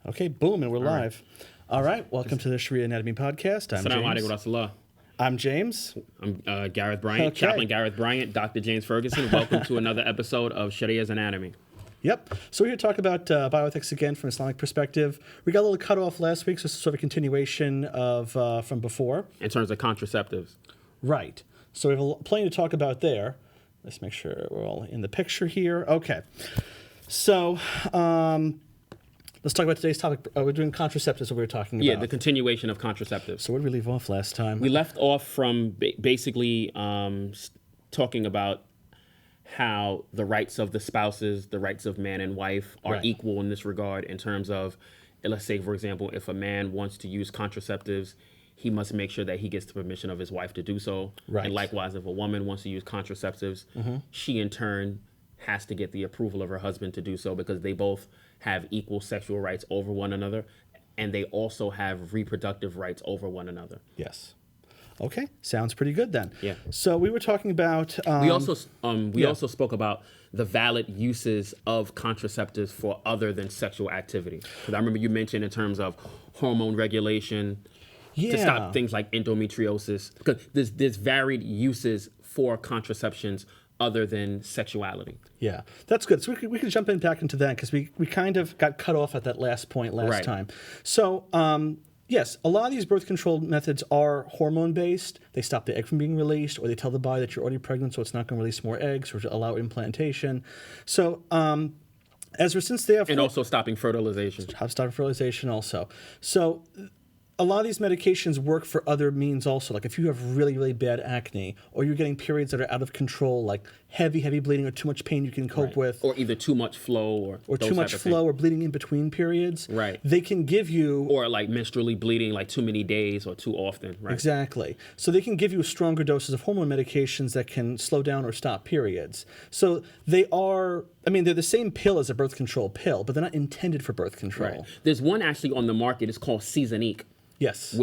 Okay, boom, and we're live. All right, welcome to the Sharīah Anatomy Podcast. I'm James. I'm James. I'm Gareth Bryant, Okay. Chaplain Gareth Bryant, Dr. James Ferguson. Welcome to another episode of Sharīah's Anatomy. Yep. So we're here to talk about bioethics again from an Islamic perspective. We got a little cut off last week, so it's sort of a continuation of from before. In terms of contraceptives. Right. So we have plenty to talk about there. Let's make sure we're all in the picture here. Okay. So let's talk about today's topic. We're doing contraceptives, what we were talking about. Yeah, the continuation of contraceptives. So where did we leave off last time? We left off from basically talking about how the rights of the spouses, the rights of man and wife are Right. equal in this regard in terms of, let's say, for example, if a man wants to use contraceptives, he must make sure that he gets the permission of his wife to do so. Right. And likewise, if a woman wants to use contraceptives, she in turn has to get the approval of her husband to do so because they both have equal sexual rights over one another, and they also have reproductive rights over one another. Yes. Okay, sounds pretty good then. Yeah. So we were talking about... We also spoke about the valid uses of contraceptives for other than sexual activity. Because I remember you mentioned in terms of hormone regulation, to stop things like endometriosis, because there's varied uses for contraceptions other than sexuality. Yeah, that's good. So we could jump back into that because we kind of got cut off at that last point last time. So yes, a lot of these birth control methods are hormone-based. They stop the egg from being released, or they tell the body that you're already pregnant, so it's not going to release more eggs, or to allow implantation. So since they have... And also stopping fertilization. Stopping fertilization also. So a lot of these medications work for other means also. Like if you have really, really bad acne, or you're getting periods that are out of control, like heavy bleeding or too much pain you can cope with. Or either too much flow or too much flow or bleeding in between periods. Right. They can give you... Or like menstrually bleeding like too many days or too often. Right. Exactly. So they can give you stronger doses of hormone medications that can slow down or stop periods. So they are... they're the same pill as a birth control pill, but they're not intended for birth control. Right. There's one actually on the market. It's called Seasonique. Yes.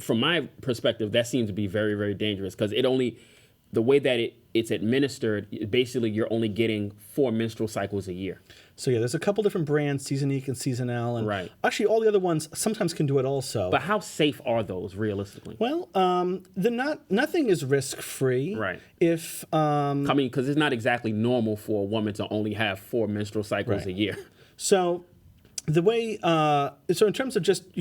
From my perspective, that seems to be very, very dangerous because the way that it's administered, basically you're only getting 4 menstrual cycles a year. So yeah, there's a couple different brands, Seasonique and Seasonal, and right. Actually all the other ones sometimes can do it also. But how safe are those realistically? Well, nothing is risk-free. Right. If because it's not exactly normal for a woman to only have 4 menstrual cycles a year. So the way, so in terms of just,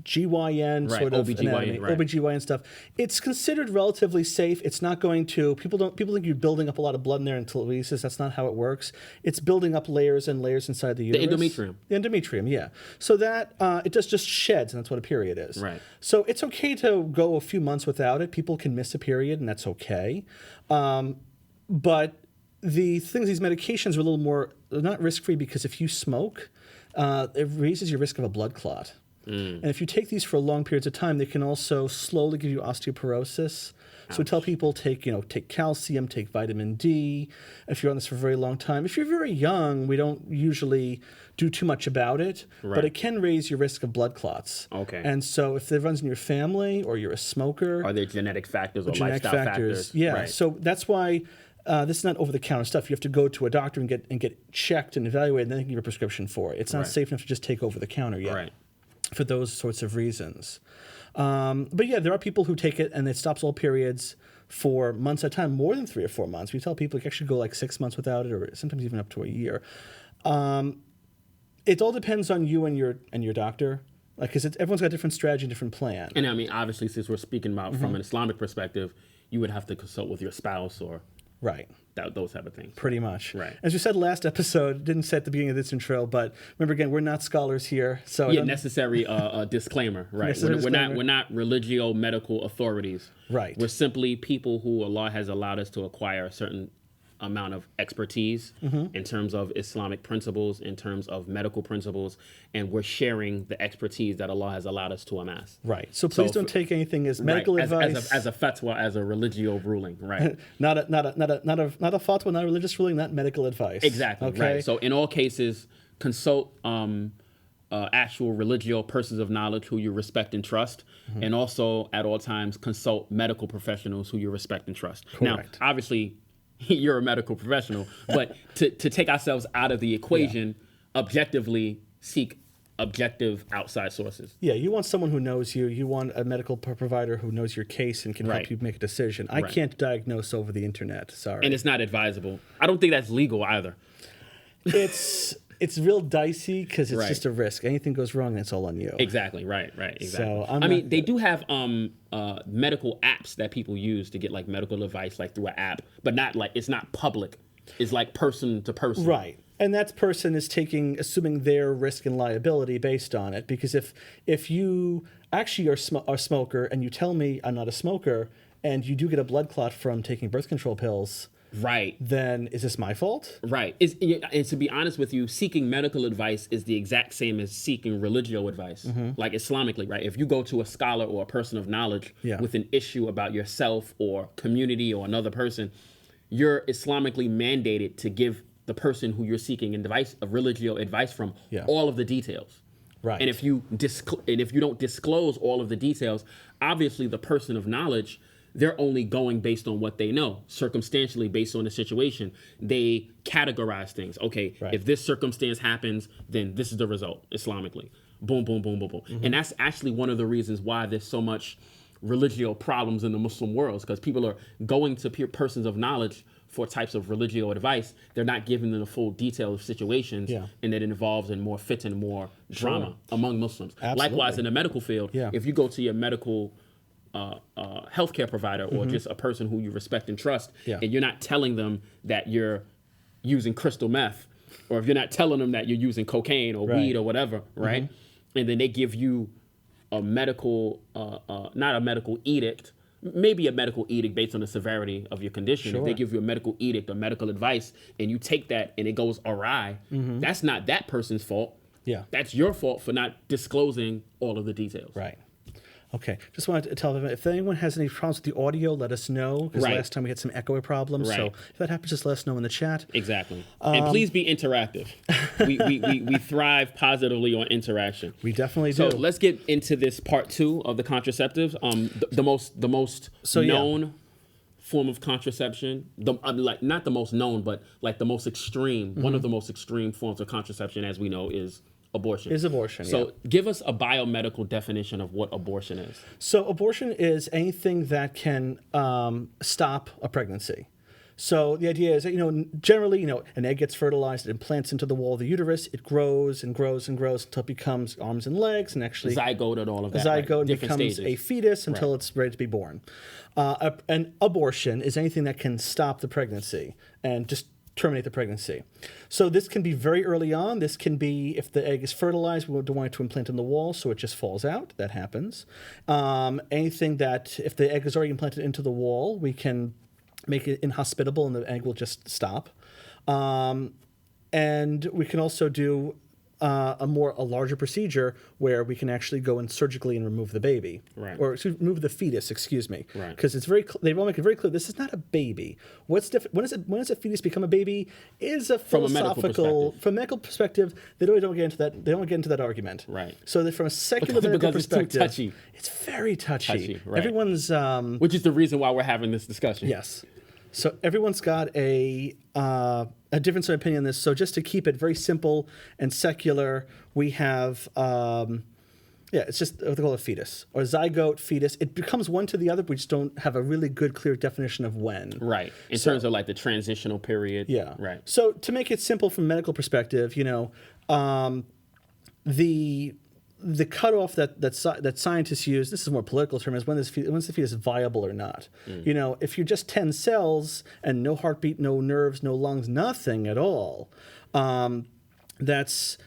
GYN right. sort of OBGYN, anatomy, right. OBGYN stuff, it's considered relatively safe. It's not going to, people think you're building up a lot of blood in there until it releases. That's not how it works. It's building up layers and layers inside the uterus. The endometrium. The endometrium, yeah. So that, it just sheds, and that's what a period is. Right. So it's okay to go a few months without it. People can miss a period, and that's okay. But these medications are a little more, they're not risk-free because if you smoke, it raises your risk of a blood clot. And if you take these for long periods of time, they can also slowly give you osteoporosis. So we tell people take calcium, take vitamin D. If you're on this for a very long time, if you're very young, we don't usually do too much about it, but it can raise your risk of blood clots. Okay. And so if it runs in your family or you're a smoker, are there genetic factors or lifestyle factors? Yeah. Right. So that's why. This is not over-the-counter stuff. You have to go to a doctor and get checked and evaluated, and then they can give you a prescription for it. It's not safe enough to just take over-the-counter yet for those sorts of reasons. But yeah, there are people who take it, and it stops all periods for months at a time, more than 3 or 4 months. We tell people you can actually go like 6 months without it, or sometimes even up to a year. It all depends on you and your doctor. Because everyone's got a different strategy and different plan. And obviously, since we're speaking about from an Islamic perspective, you would have to consult with your spouse or... Right. Those type of things. Pretty much. Right. As we said last episode, didn't say at the beginning of this intro, but remember again, we're not scholars here. So necessary disclaimer, right? We're not religio medical authorities. Right. We're simply people who Allah has allowed us to acquire a certain amount of expertise in terms of Islamic principles, in terms of medical principles, and we're sharing the expertise that Allah has allowed us to amass. Right. So please don't take anything as medical advice, as a fatwa, as a religio ruling. Right. not a fatwa, not a religious ruling, not medical advice. Exactly. Okay. Right. So in all cases, consult actual religio persons of knowledge who you respect and trust, and also at all times consult medical professionals who you respect and trust. Correct. Now, obviously, you're a medical professional, but to take ourselves out of the equation, objectively seek objective outside sources. Yeah, you want someone who knows you. You want a medical provider who knows your case and can help you make a decision. I can't diagnose over the internet. Sorry. And it's not advisable. I don't think that's legal either. It's real dicey because it's just a risk. Anything goes wrong, it's all on you. Exactly. Right. Exactly. So I mean, they do have medical apps that people use to get like medical advice, like through an app, but not like it's not public. It's like person to person. Right. And that person is assuming their risk and liability based on it. Because if you actually are a smoker and you tell me I'm not a smoker and you do get a blood clot from taking birth control pills, right, then is this my fault? Right. And to be honest with you, seeking medical advice is the exact same as seeking religious advice, like Islamically, right? If you go to a scholar or a person of knowledge with an issue about yourself or community or another person, you're Islamically mandated to give the person who you're seeking religious advice from all of the details. Right. And if you don't disclose all of the details, obviously the person of knowledge, they're only going based on what they know, circumstantially based on the situation. They categorize things. Okay, if this circumstance happens, then this is the result, Islamically. Boom, boom, boom, boom, boom. And that's actually one of the reasons why there's so much religious problems in the Muslim world, because people are going to persons of knowledge for types of religious advice. They're not giving them the full detail of situations, and that involves in more fitting, more drama among Muslims. Absolutely. Likewise, in the medical field, if you go to your medical healthcare provider or just a person who you respect and trust, and you're not telling them that you're using crystal meth, or if you're not telling them that you're using cocaine or weed or whatever, right? And then they give you a medical, not a medical edict, maybe a medical edict based on the severity of your condition. If they give you a medical edict or medical advice and you take that and it goes awry, that's not that person's fault. Yeah. That's your fault for not disclosing all of the details. Right. Okay. Just wanted to tell them, if anyone has any problems with the audio, let us know. Because last time we had some echo problems. So if that happens, just let us know in the chat. Exactly. And please be interactive. we thrive positively on interaction. We definitely do. So let's get into this part 2 of the contraceptives. The most known form of contraception, not the most known, but like the most extreme, one of the most extreme forms of contraception, as we know, is abortion. So give us a biomedical definition of what abortion is. So abortion is anything that can stop a pregnancy. So the idea is that, generally, an egg gets fertilized, it implants into the wall of the uterus, it grows and grows and grows until it becomes arms and legs, and actually zygote and all of that. Zygote becomes a fetus until it's ready to be born. An abortion is anything that can stop the pregnancy and just terminate the pregnancy. So this can be very early on. This can be if the egg is fertilized, we don't want it to implant in the wall, so it just falls out. That happens. Anything that if the egg is already implanted into the wall, we can make it inhospitable and the egg will just stop. And we can also do a larger procedure where we can actually go in surgically and remove the baby, or remove the fetus. Excuse me, because it's they will make it very clear this is not a baby. What's different? When does a fetus become a baby? Is a philosophical, from a medical perspective. They really don't get into that. They don't get into that argument. Right. So that from a secular medical perspective, it's too touchy. It's very touchy. Everyone's, which is the reason why we're having this discussion. Yes. So everyone's got a difference of opinion on this. So just to keep it very simple and secular, we have, it's just what they call a fetus or zygote fetus. It becomes one to the other. But we just don't have a really good, clear definition of when. Right. In terms of like the transitional period. Yeah. Right. So to make it simple from a medical perspective, the cutoff that scientists use, this is a more political term, is when the fetus is viable or not. If you're just 10 cells and no heartbeat, no nerves, no lungs, nothing at all, that's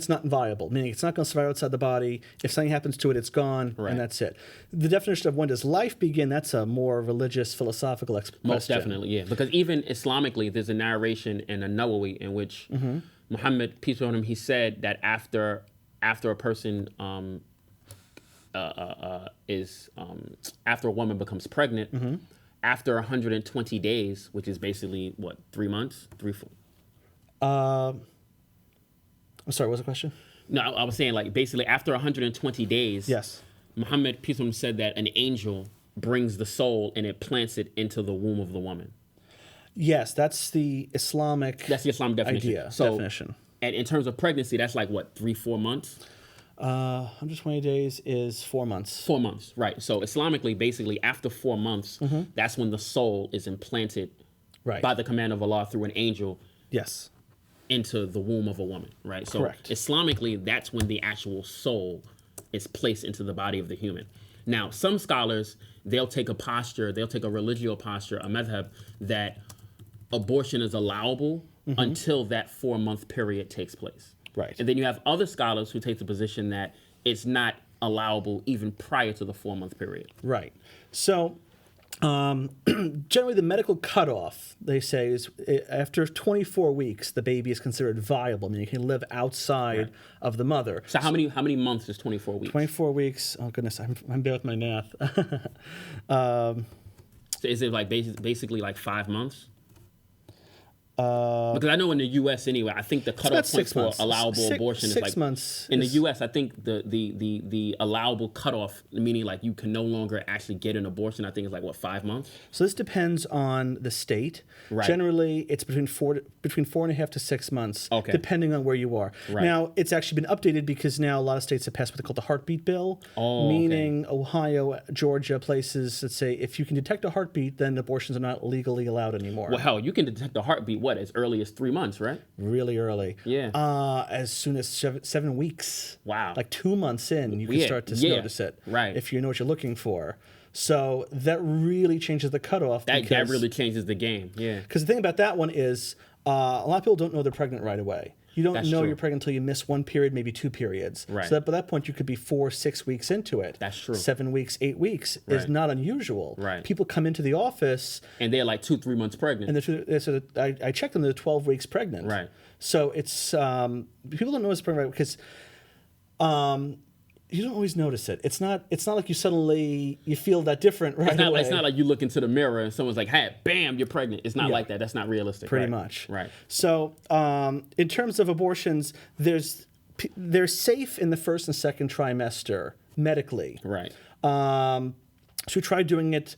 not viable. Meaning it's not going to survive outside the body. If something happens to it, it's gone, and that's it. The definition of when does life begin, that's a more religious, philosophical question. Most definitely, yeah. Because even Islamically, there's a narration in a Nawawi in which Muhammad, peace be upon him, he said that after a person after a woman becomes pregnant, after 120 days, which is basically 3 months, 4. I'm sorry, what was the question? No, I was saying basically after 120 days. Yes. Muhammad, peace be upon him, said that an angel brings the soul and it plants it into the womb of the woman. Yes, that's the Islamic. That's the Islamic definition. Definition. And in terms of pregnancy, that's like what, 3-4 months? 120 days is 4 months. 4 months, right. So Islamically, basically, after 4 months, that's when the soul is implanted by the command of Allah through an angel. Yes. Into the womb of a woman, right? So Correct. Islamically, that's when the actual soul is placed into the body of the human. Now, some scholars, they'll take a posture, they'll take a religio posture, a madhab, that abortion is allowable until that 4-month period takes place. Right. And then you have other scholars who take the position that it's not allowable even prior to the 4-month period. Right. So generally the medical cutoff, they say, is after 24 weeks, the baby is considered viable. I mean, you can live outside of the mother. So how many months is 24 weeks? 24 weeks. Oh, goodness. I'm bad with my math. So is it like basically like 5 months? Because I know in the U.S. anyway, I think the cutoff point for allowable abortion is like 6 months. In the U.S., I think the allowable cutoff, meaning like you can no longer actually get an abortion, I think is like what, 5 months. So this depends on the state. Right. Generally, it's between 4.5 to 6 months, depending on where you are. Right. Now, it's actually been updated because now a lot of states have passed what they call the heartbeat bill, meaning Ohio, Georgia, places that say if you can detect a heartbeat, then abortions are not legally allowed anymore. Well, hell, you can detect a heartbeat. What, as early as 3 months, right? Really early. Yeah. As soon as 7 weeks. Wow. Like 2 months in, you can start to notice it. Right. If you know what you're looking for. So that really changes the cutoff. That really changes the game. Yeah. Because the thing about that one is a lot of people don't know they're pregnant right away. You don't know you're pregnant until you miss 1 period, maybe 2 periods. Right. So that, by that point, you could be 4-6 weeks into it. That's true. 7 weeks, 8 weeks is not unusual. Right. People come into the office. And they're like 2-3 months pregnant. And I checked them, they're 12 weeks pregnant. Right. So it's, people don't know it's pregnant because you don't always notice it. It's not like you suddenly, you feel that different right away. It's not like you look into the mirror and someone's like, hey, bam, you're pregnant. It's not like that. That's not realistic. Pretty much. Right. So in terms of abortions, they're safe in the first and second trimester medically. Right. So we try doing it,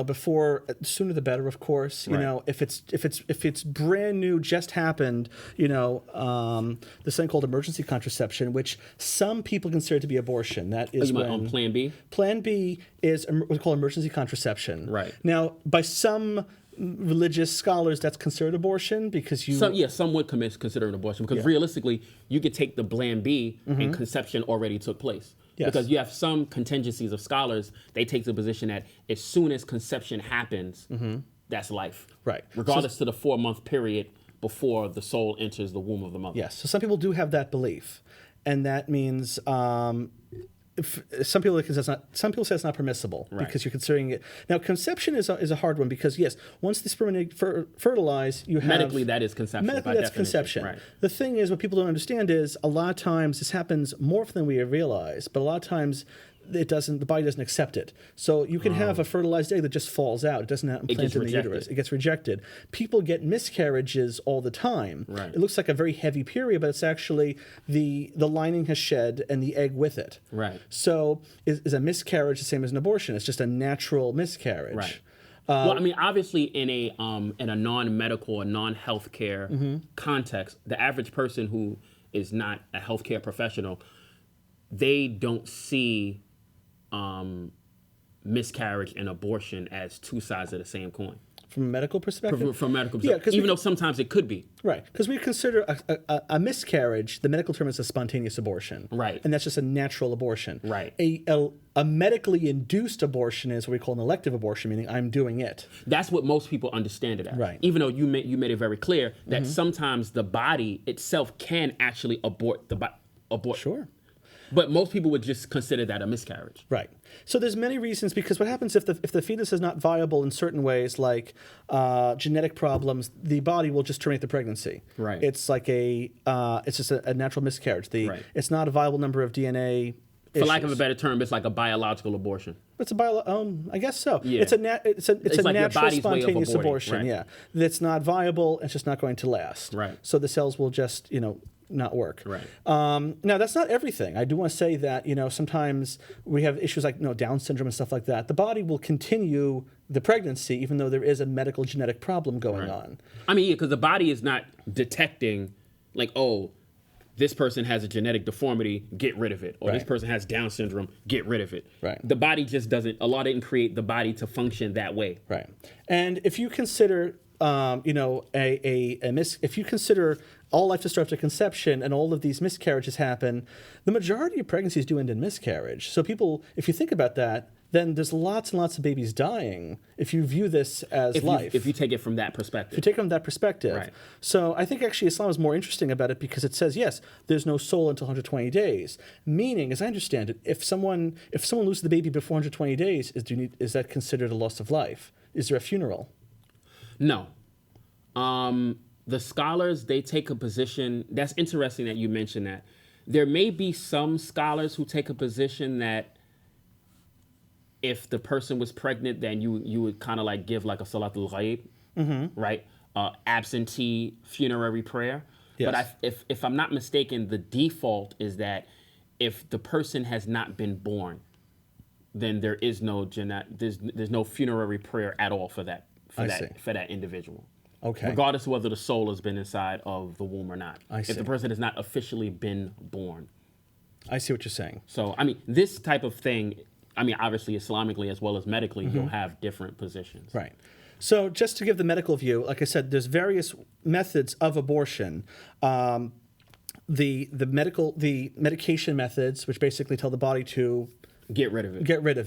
before, sooner the better, of course. If it's brand new, just happened, this thing called emergency contraception, which some people consider to be abortion. That is on Plan B? Plan B is what's called emergency contraception. Right. Now, by some religious scholars, that's considered abortion because some would consider an abortion because realistically, you could take the Plan B and conception already took place. Yes. Because you have some contingencies of scholars, they take the position that as soon as conception happens, that's life. Right. Regardless to the 4-month period before the soul enters the womb of the mother. Yes. So some people do have that belief. And that means some people say it's not permissible because you're considering it. Now, conception is a hard one because, yes, once the sperm and egg fertilize, you have... Medically, that is conception. Medically, that's conception. Right. The thing is, what people don't understand is a lot of times this happens more often than we realize, but a lot of times the body doesn't accept it. So you can have a fertilized egg that just falls out. It doesn't implant in the uterus. It gets rejected. People get miscarriages all the time. Right. It looks like a very heavy period, but it's actually the lining has shed and the egg with it. Right. So is a miscarriage the same as an abortion? It's just a natural miscarriage. Right. Well, I mean, obviously, in a non-medical or non-healthcare context, the average person who is not a healthcare professional, they don't see miscarriage and abortion as two sides of the same coin. From a medical perspective? From a medical perspective, even though sometimes it could be. Right, because we consider a miscarriage, the medical term is a spontaneous abortion. Right. And that's just a natural abortion. Right. A medically induced abortion is what we call an elective abortion, meaning I'm doing it. That's what most people understand it as. Right. Even though you made it very clear that sometimes the body itself can actually abort the abort. Sure. But most people would just consider that a miscarriage. Right. So there's many reasons, because what happens if the fetus is not viable in certain ways, like genetic problems, the body will just terminate the pregnancy. Right. It's like it's just a natural miscarriage. It's not a viable number of DNA For lack of a better term, it's like a biological abortion. It's a I guess so. Yeah. It's a like natural spontaneous abortion. Right. Yeah. That's not viable. It's just not going to last. Right. So the cells will just, not work. Right. Now, that's not everything. I do want to say that, sometimes we have issues like, Down syndrome and stuff like that. The body will continue the pregnancy even though there is a medical genetic problem going on. I mean, because the body is not detecting like, this person has a genetic deformity, get rid of it. Or this person has Down syndrome, get rid of it. Right. The body just doesn't, Allah didn't create the body to function that way. Right. And if you consider, if you consider all life to start after conception and all of these miscarriages happen, the majority of pregnancies do end in miscarriage. So people, if you think about that, then there's lots and lots of babies dying if you view this as life. If you take it from that perspective. If you take it from that perspective. Right. So I think actually Islam is more interesting about it because it says, yes, there's no soul until 120 days. Meaning, as I understand it, if someone loses the baby before 120 days, is that considered a loss of life? Is there a funeral? No. The scholars, they take a position. That's interesting that you mentioned that. There may be some scholars who take a position that if the person was pregnant, then you would kind of like give like a salatul ghaib, right? Absentee funerary prayer. Yes. But if I'm not mistaken, the default is that if the person has not been born, then there is no there's no funerary prayer at all for that individual. Okay. Regardless of whether the soul has been inside of the womb or not. I see. If the person has not officially been born. I see what you're saying. So, I mean, this type of thing, I mean, obviously, Islamically as well as medically, you'll have different positions. Right. So just to give the medical view, like I said, there's various methods of abortion. The medication methods, which basically tell the body to get rid of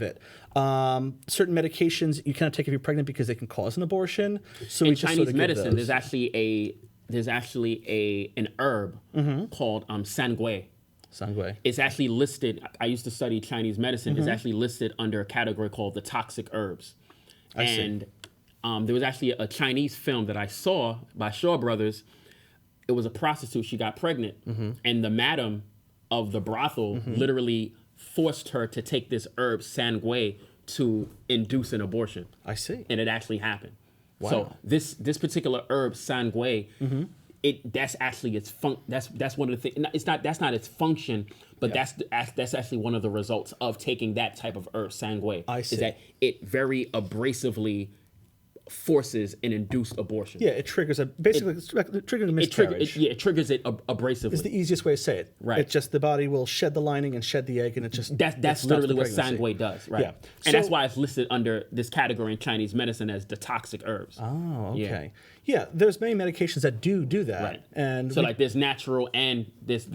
it. Certain medications you cannot take if you're pregnant because they can cause an abortion. So in Chinese medicine, there's actually an herb called sangui. Sangui. It's actually listed. I used to study Chinese medicine. It's actually listed under a category called the toxic herbs. I see. There was actually a Chinese film that I saw by Shaw Brothers. It was a prostitute. She got pregnant, and the madam of the brothel literally forced her to take this herb sangui to induce an abortion. I see. And it actually happened. Wow. So this particular herb sangui, that's actually its that's one of the things. That's not its function, but that's actually one of the results of taking that type of herb sangui. I see. Is that it very abrasively forces an induced abortion. Yeah, it triggers it triggers a miscarriage. It triggers it abrasively. It's the easiest way to say it. Right. It's just the body will shed the lining and shed the egg, and it just that's literally what sangui does, right? Yeah. And that's why it's listed under this category in Chinese medicine as the toxic herbs. Oh, okay. Yeah, there's many medications that do that. Right. And so like there's natural and this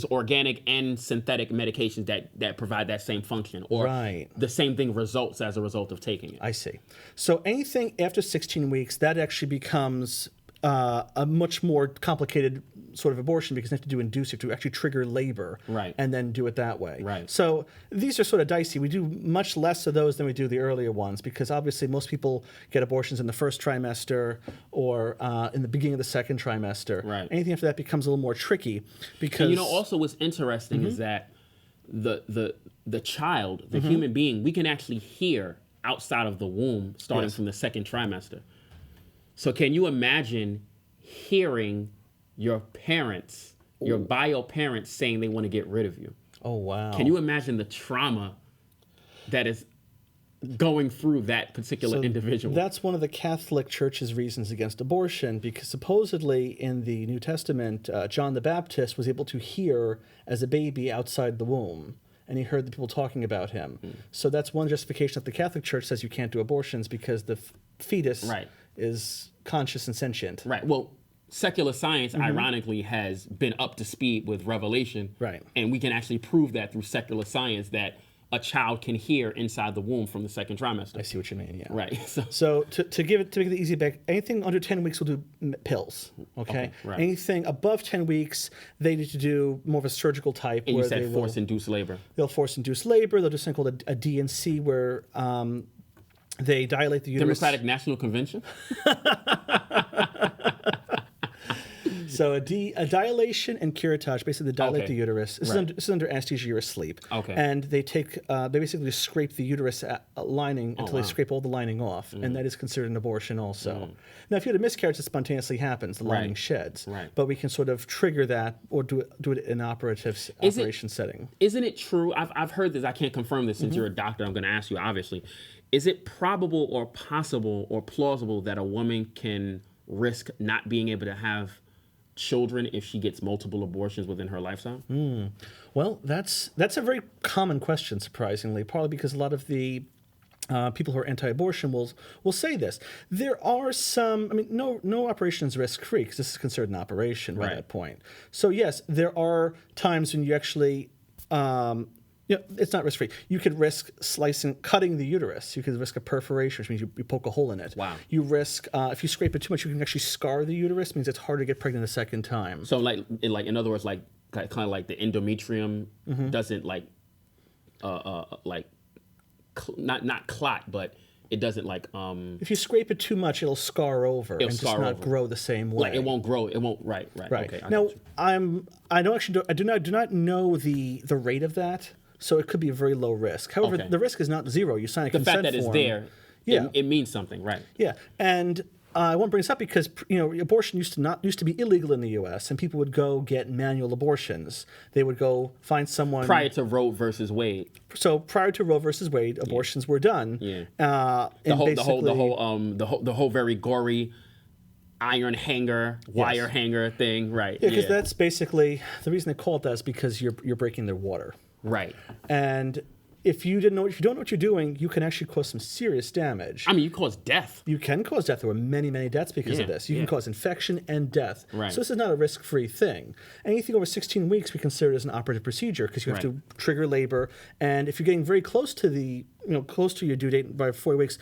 organic and synthetic medications that provide that same function, or the same thing results as a result of taking it. I see. So anything after 16 weeks, that actually becomes a much more complicated sort of abortion because you have to do inducive to actually trigger labor, and then do it that way. Right. So these are sort of dicey. We do much less of those than we do the earlier ones because obviously most people get abortions in the first trimester or in the beginning of the second trimester. Right. Anything after that becomes a little more tricky because and also what's interesting is that the child, the human being, we can actually hear outside of the womb starting from the second trimester. So can you imagine hearing your parents, your bio parents saying they want to get rid of you? Oh, wow. Can you imagine the trauma that is going through that particular individual? That's one of the Catholic Church's reasons against abortion because supposedly in the New Testament, John the Baptist was able to hear as a baby outside the womb. And he heard the people talking about him. So that's one justification that the Catholic Church says you can't do abortions because the fetus is conscious and sentient. Right. Well, secular science, ironically, has been up to speed with revelation. Right. And we can actually prove that through secular science that a child can hear inside the womb from the second trimester. I see what you mean, yeah. Right. So to make it easy back, anything under 10 weeks will do pills, okay? Right. Anything above 10 weeks, they need to do more of a surgical type. And where you said force-induced labor. They'll force-induce labor. They'll do something called a D&C where they dilate the uterus. Democratic National Convention? So a dilation and curettage, basically they dilate the uterus. This is under anesthesia, you're asleep. Okay. And they basically just scrape the uterus lining until they scrape all the lining off. And that is considered an abortion also. Now, if you had a miscarriage, it spontaneously happens. The lining sheds. Right. But we can sort of trigger that or do it in an operation setting. Isn't it true? I've heard this. I can't confirm this since you're a doctor. I'm going to ask you, obviously. Is it probable or possible or plausible that a woman can risk not being able to have children if she gets multiple abortions within her lifetime? Well, that's a very common question, surprisingly, probably because a lot of the people who are anti-abortion will say this. There are some. I mean, no operation is risk-free because this is considered an operation by that point. So yes, there are times when you actually. It's not risk-free. You could risk cutting the uterus. You could risk a perforation, which means you poke a hole in it. Wow. You risk, if you scrape it too much, you can actually scar the uterus. Means it's harder to get pregnant a second time. So in other words, like kind of like the endometrium doesn't not clot, but it doesn't like. If you scrape it too much, it'll scar over and just not grow the same way. Like it won't grow. It won't. Right. Okay, now I do not know the rate of that. So it could be a very low risk. However, the risk is not zero. You sign a consent form. The fact that it's there, it means something, right? Yeah, and I want to bring this up because abortion used to be illegal in the U.S. and people would go get manual abortions. They would go find someone prior to Roe versus Wade. So prior to Roe versus Wade, abortions were done. Yeah. The whole very gory iron hanger, wire hanger thing, right? Yeah, because that's basically the reason they call it that is because you're breaking their water. Right. And if you don't know what you're doing, you can actually cause some serious damage. I mean, you cause death. You can cause death. There were many, many deaths because of this. You can cause infection and death. Right. So this is not a risk-free thing. Anything over 16 weeks we consider as an operative procedure because you have to trigger labor. And if you're getting very close to close to your due date by 4 weeks,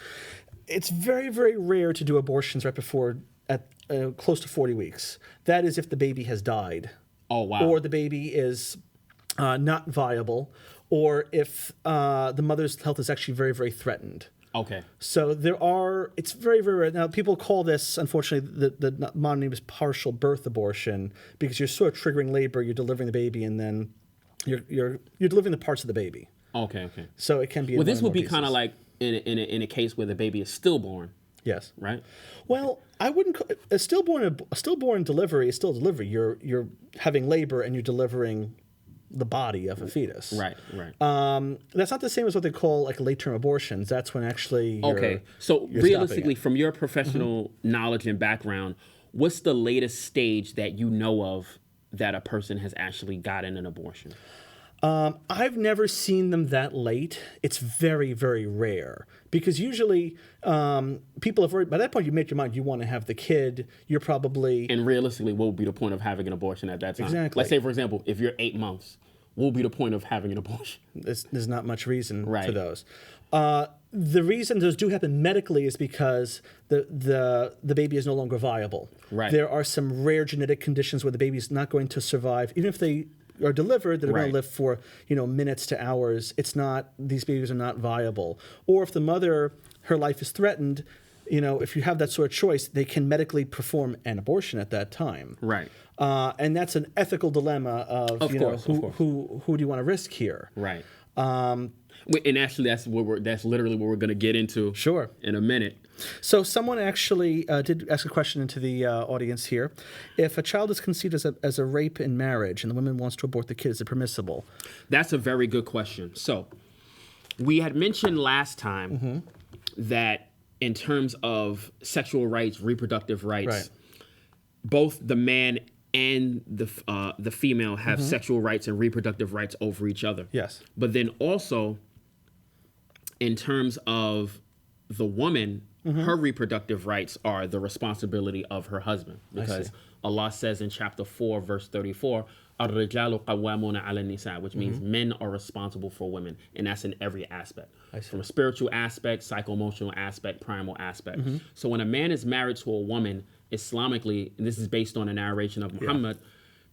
it's very, very rare to do abortions right before close to 40 weeks. That is if the baby has died. Oh, wow. Or the baby is not viable, or if the mother's health is actually very, very threatened. Okay. So it's very, very rare. Now, people call this, unfortunately, the modern name is partial birth abortion because you're sort of triggering labor, you're delivering the baby, and then you're delivering the parts of the baby. Okay. So it can be. Well, this would be kind of like in a case where the baby is stillborn. Yes. Right. Well, I wouldn't. A stillborn delivery is still delivery. You're having labor and you're delivering the body of a fetus. Right. That's not the same as what they call like late-term abortions. That's when actually So realistically, from your professional knowledge and background, what's the latest stage that you know of that a person has actually gotten an abortion? I've never seen them that late. It's very, very rare because usually people have already, by that point you made your mind, you want to have the kid, you're probably... And realistically, what would be the point of having an abortion at that time? Exactly. Let's say, for example, if you're 8 months, what would be the point of having an abortion? There's not much reason for those. The reason those do happen medically is because the baby is no longer viable. Right. There are some rare genetic conditions where the baby is not going to survive, even if they are delivered, they're going to live for minutes to hours. These babies are not viable. Or if the mother, her life is threatened, if you have that sort of choice, they can medically perform an abortion at that time. Right. And that's an ethical dilemma of who do you want to risk here? Right. And actually, that's literally what we're going to get into. Sure. In a minute. So someone actually did ask a question into the audience here. If a child is conceived as a rape in marriage and the woman wants to abort the kid, is it permissible? That's a very good question. So we had mentioned last time that in terms of sexual rights, reproductive rights, both the man and the female have sexual rights and reproductive rights over each other. Yes. But then also, in terms of the woman, her reproductive rights are the responsibility of her husband. Because Allah says in chapter 4, verse 34, الرجال قوامون على النساء, which means men are responsible for women. And that's in every aspect. From a spiritual aspect, psycho-emotional aspect, primal aspect. So when a man is married to a woman, Islamically, and this is based on a narration of Muhammad,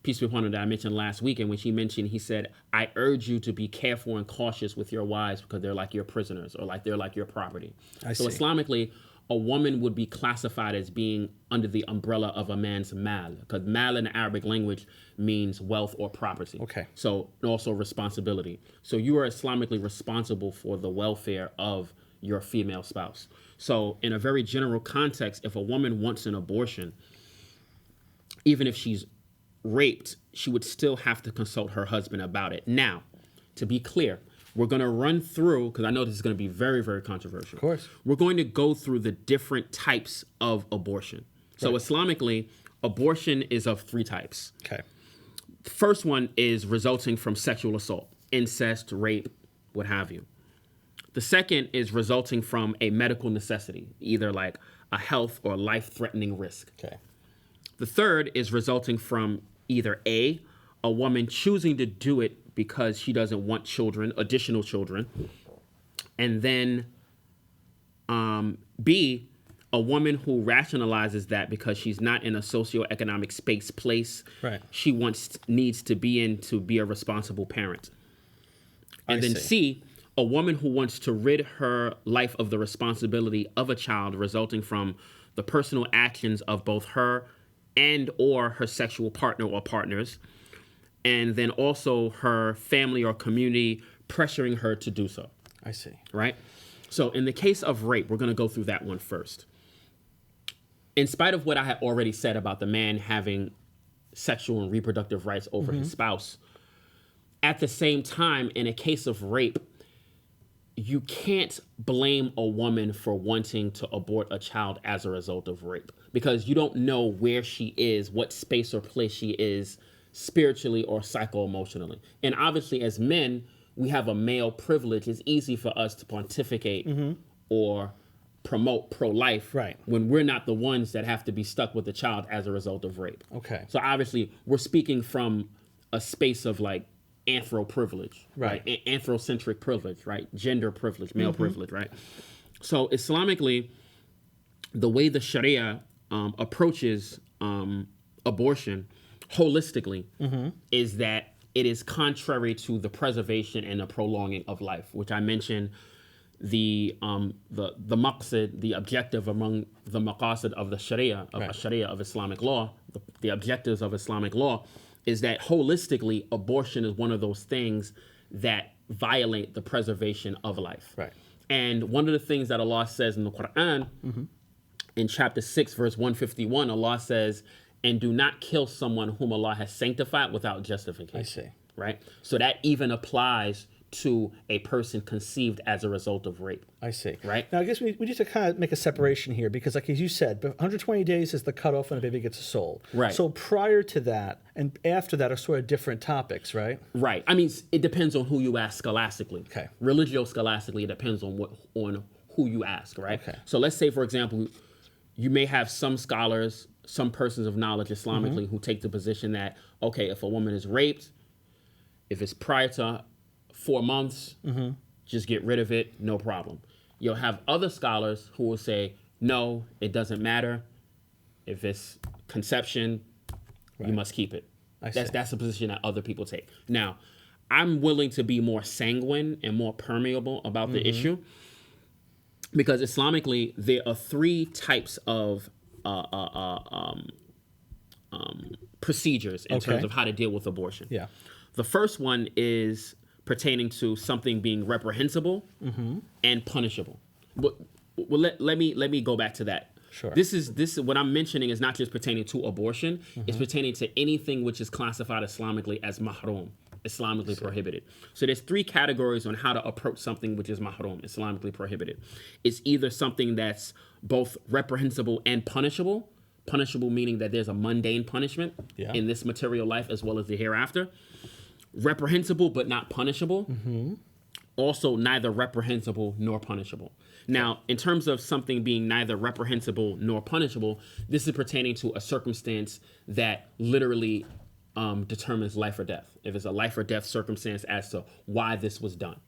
peace be upon him, that I mentioned last week, in which he said, I urge you to be careful and cautious with your wives because they're like your prisoners or like they're like your property. So Islamically, a woman would be classified as being under the umbrella of a man's mal, because mal in the Arabic language means wealth or property. Okay. So also responsibility. So you are Islamically responsible for the welfare of your female spouse. So in a very general context, if a woman wants an abortion, even if she's raped, she would still have to consult her husband about it. Now, to be clear, we're going to run through, because I know this is going to be very, very controversial. Of course. We're going to go through the different types of abortion. So Islamically, abortion is of three types. Okay. The first one is resulting from sexual assault, incest, rape, what have you. The second is resulting from a medical necessity, either like a health or life-threatening risk. Okay. The third is resulting from either A, a woman choosing to do it because she doesn't want children, additional children, and then B, a woman who rationalizes that because she's not in a socioeconomic place right. she needs to be in to be a responsible parent. And then C, a woman who wants to rid her life of the responsibility of a child resulting from the personal actions of both her and or her sexual partner or partners, and then also her family or community pressuring her to do so. I see. Right? So in the case of rape, we're going to go through that one first. In spite of what I had already said about the man having sexual and reproductive rights over his spouse, at the same time, in a case of rape, you can't blame a woman for wanting to abort a child as a result of rape, because you don't know where she is, what space or place she is spiritually or psycho-emotionally. And obviously, as men, we have a male privilege. It's easy for us to pontificate or promote pro-life when we're not the ones that have to be stuck with the child as a result of rape. Okay. So obviously, we're speaking from a space of like anthro privilege, right? Anthrocentric privilege, right? Gender privilege, male privilege, right? So Islamically, the way the Sharīah approaches abortion holistically is that it is contrary to the preservation and the prolonging of life, which I mentioned. The maqsid, the objective among the maqasid of the Sharīah, of Sharīah of Islamic law, the objectives of Islamic law, is that holistically, abortion is one of those things that violate the preservation of life. Right. And one of the things that Allah says in the Quran, in chapter 6, verse 151, Allah says, and do not kill someone whom Allah has sanctified without justification. I see. Right? So that even applies to a person conceived as a result of rape. I see. Right? Now, I guess we need to kind of make a separation here because, like as you said, 120 days is the cutoff when a baby gets sold. Right. So prior to that and after that are sort of different topics, right? Right. I mean, it depends on who you ask scholastically. Okay. Religio-scholastically, it depends on who you ask, right? Okay. So let's say, for example, you may have some scholars, some persons of knowledge Islamically who take the position that, okay, if a woman is raped, if it's prior to 4 months, just get rid of it, no problem. You'll have other scholars who will say, no, it doesn't matter. If it's conception, you must keep it. That's a position that other people take. Now, I'm willing to be more sanguine and more permeable about the issue because Islamically, there are three types of procedures in terms of how to deal with abortion. Yeah. The first one is pertaining to something being reprehensible and punishable. But let me go back to that. Sure. This is what I'm mentioning is not just pertaining to abortion. It's pertaining to anything which is classified Islamically as mahrum, Islamically prohibited. So there's three categories on how to approach something which is mahrum, Islamically prohibited. It's either something that's both reprehensible and punishable. Punishable meaning that there's a mundane punishment in this material life as well as the hereafter. Reprehensible but not punishable. Also neither reprehensible nor punishable. Now, in terms of something being neither reprehensible nor punishable, this is pertaining to a circumstance that literally determines life or death. If it's a life or death circumstance as to why this was done,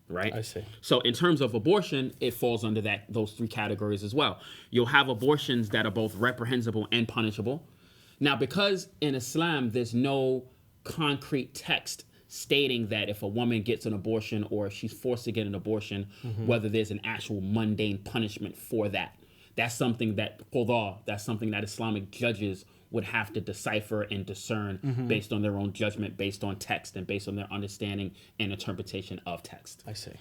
right? I see. So in terms of abortion, it falls under those three categories as well. You'll have abortions that are both reprehensible and punishable. Now, because in Islam, there's no concrete text stating that if a woman gets an abortion or if she's forced to get an abortion, whether there's an actual mundane punishment for that. That's something that Islamic judges would have to decipher and discern based on their own judgment, based on text, and based on their understanding and interpretation of text. I see.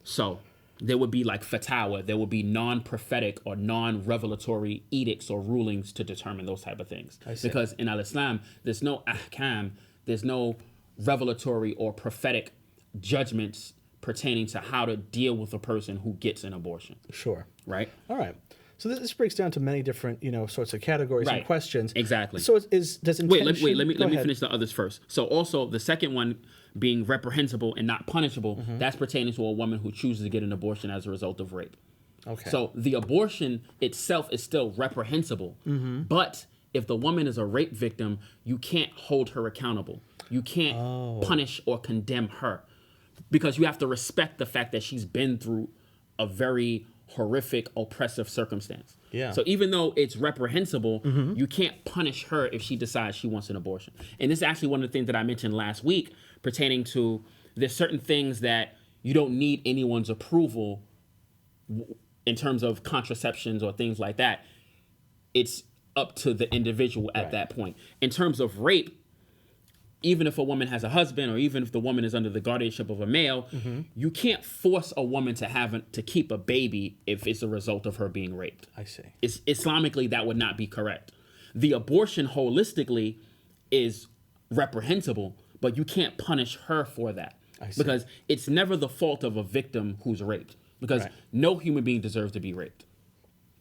So there would be like fatwa, there would be non-prophetic or non-revelatory edicts or rulings to determine those type of things. I see. Because in al-Islam, there's no ahkam, there's no revelatory or prophetic judgments pertaining to how to deal with a person who gets an abortion. Sure. Right? All right. So this breaks down to many different, sorts of categories and questions. Exactly. So does intention... Let me finish the others first. So also the second one being reprehensible and not punishable, that's pertaining to a woman who chooses to get an abortion as a result of rape. Okay. So the abortion itself is still reprehensible, but if the woman is a rape victim, you can't hold her accountable. You can't punish or condemn her because you have to respect the fact that she's been through a very horrific, oppressive circumstance. Yeah. So even though it's reprehensible, you can't punish her if she decides she wants an abortion. And this is actually one of the things that I mentioned last week pertaining to there's certain things that you don't need anyone's approval in terms of contraceptions or things like that. It's up to the individual at that point. In terms of rape, even if a woman has a husband or even if the woman is under the guardianship of a male, you can't force a woman to keep a baby if it's a result of her being raped. I see. Islamically, that would not be correct. The abortion holistically is reprehensible, but you can't punish her for that. I see. Because it's never the fault of a victim who's raped. Because no human being deserves to be raped.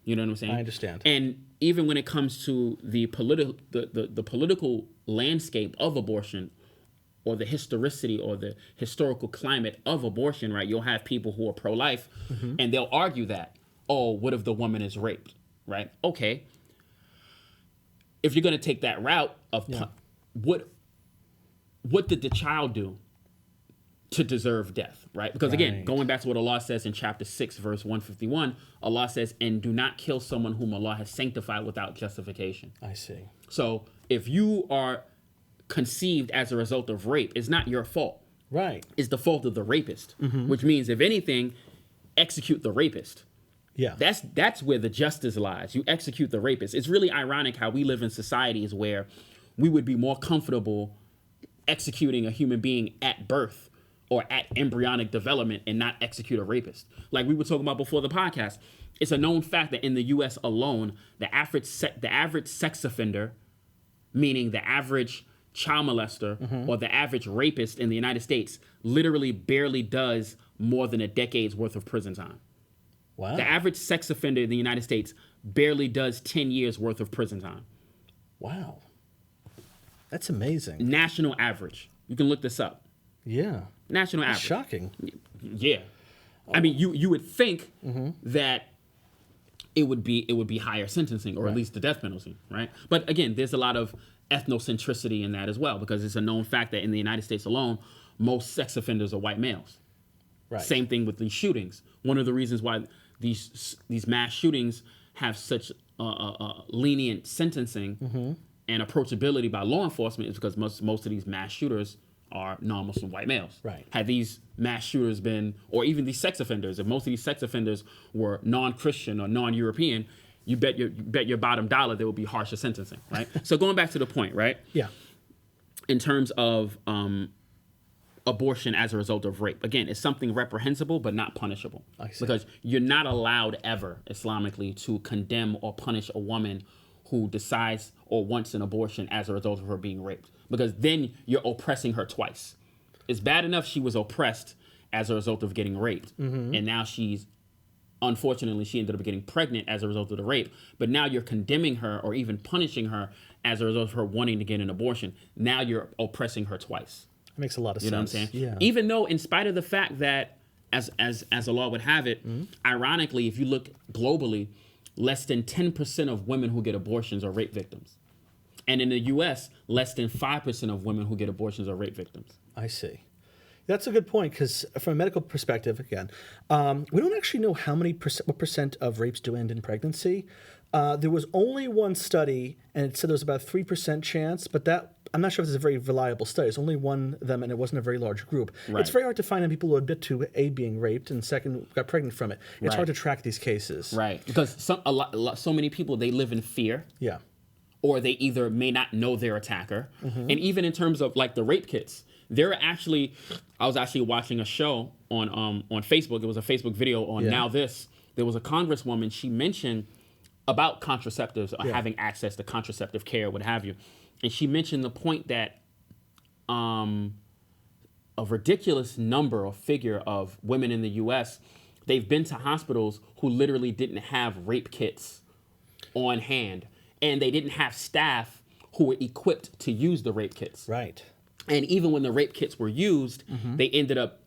You know what I'm saying? I understand. And even when it comes to the political landscape of abortion or the historicity or the historical climate of abortion, right? You'll have people who are pro-life and they'll argue that, oh, what if the woman is raped, right? Okay. If you're going to take that route of what did the child do to deserve death, right? Because again, going back to what Allah says in chapter 6, verse 151, Allah says, and do not kill someone whom Allah has sanctified without justification. I see. So if you are conceived as a result of rape, it's not your fault. Right. It's the fault of the rapist, which means if anything, execute the rapist. Yeah. That's where the justice lies. You execute the rapist. It's really ironic how we live in societies where we would be more comfortable executing a human being at birth or at embryonic development and not execute a rapist. Like we were talking about before the podcast, it's a known fact that in the U.S. alone, the average sex offender, meaning the average child molester or the average rapist in the United States, literally barely does more than a decade's worth of prison time. Wow. The average sex offender in the United States barely does 10 years worth of prison time. Wow. That's amazing. National average. You can look this up. Yeah. National average. Shocking. Yeah. I mean, you would think that it would be higher sentencing or at least the death penalty, right? But again, there's a lot of ethnocentricity in that as well because it's a known fact that in the United States alone, most sex offenders are white males. Right. Same thing with these shootings. One of the reasons why these mass shootings have such lenient sentencing and approachability by law enforcement is because most of these mass shooters are non-Muslim white males. Right. Had these mass shooters been, or even these sex offenders, if most of these sex offenders were non-Christian or non-European, you bet your bottom dollar there will be harsher sentencing, right? So going back to the point, right? Yeah. In terms of abortion as a result of rape, again, it's something reprehensible but not punishable. I see. Because you're not allowed ever, Islamically, to condemn or punish a woman who decides or wants an abortion as a result of her being raped. Because then you're oppressing her twice. It's bad enough she was oppressed as a result of getting raped. And now unfortunately, she ended up getting pregnant as a result of the rape. But now you're condemning her or even punishing her as a result of her wanting to get an abortion. Now you're oppressing her twice. It makes a lot of sense. You know what I'm saying? Yeah. Even though in spite of the fact that, as the law would have it, ironically, if you look globally, less than 10% of women who get abortions are rape victims. And in the U.S., less than 5% of women who get abortions are rape victims. I see. That's a good point because from a medical perspective, again, we don't actually know what percent of rapes do end in pregnancy. There was only one study, and it said there was about a 3% chance, but that I'm not sure if it's a very reliable study. It's only one of them, and it wasn't a very large group. Right. It's very hard to find people who admit to A, being raped, and second, got pregnant from it. It's hard to track these cases. Right. Because so many people, they live in fear. Yeah. Or they either may not know their attacker. And even in terms of like the rape kits, I was actually watching a show on Facebook. It was a Facebook video on Now This. There was a congresswoman, she mentioned about contraceptives or having access to contraceptive care, what have you. And she mentioned the point that a ridiculous number or figure of women in the U.S. They've been to hospitals who literally didn't have rape kits on hand, and they didn't have staff who were equipped to use the rape kits. Right. And even when the rape kits were used, they ended up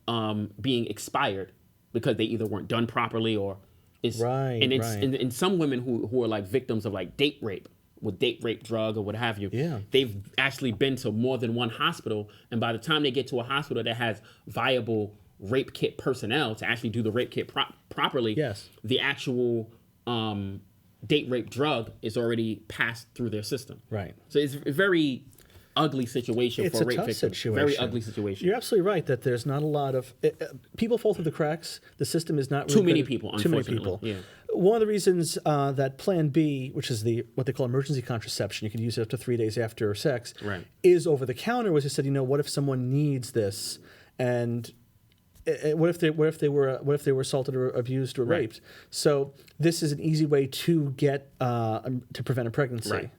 being expired because they either weren't done properly or and some women who are like victims of like date rape with date rape drug or what have you, they've actually been to more than one hospital, and by the time they get to a hospital that has viable rape kit personnel to actually do the rape kit properly, the actual date rape drug is already passed through their system. Right. So it's a very ugly situation for rape victims. Situation. Very ugly situation. You're absolutely right that there's not a lot of people fall through the cracks. The system is not really too many people. Too many people. Yeah. One of the reasons that Plan B, which is what they call emergency contraception, you can use it up to 3 days after sex, is over the counter. Was they said, what if someone needs this, and what if they were assaulted or abused or raped? So this is an easy way to get to prevent a pregnancy. Right.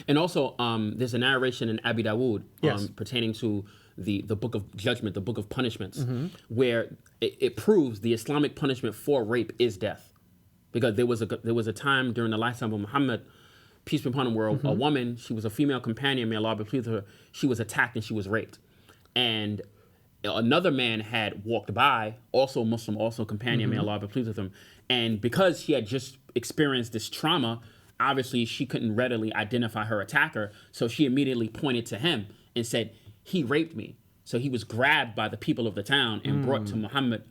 And also, there's a narration in Abi Dawood pertaining to the Book of Judgment, the Book of Punishments, where it proves the Islamic punishment for rape is death. Because there was a time during the lifetime of Muhammad, peace be upon him, where a woman, she was a female companion, may Allah be pleased with her, she was attacked and she was raped. And another man had walked by, also Muslim, also companion, may Allah be pleased with him. And because she had just experienced this trauma, obviously she couldn't readily identify her attacker. So she immediately pointed to him and said, he raped me. So he was grabbed by the people of the town and brought to Muhammad,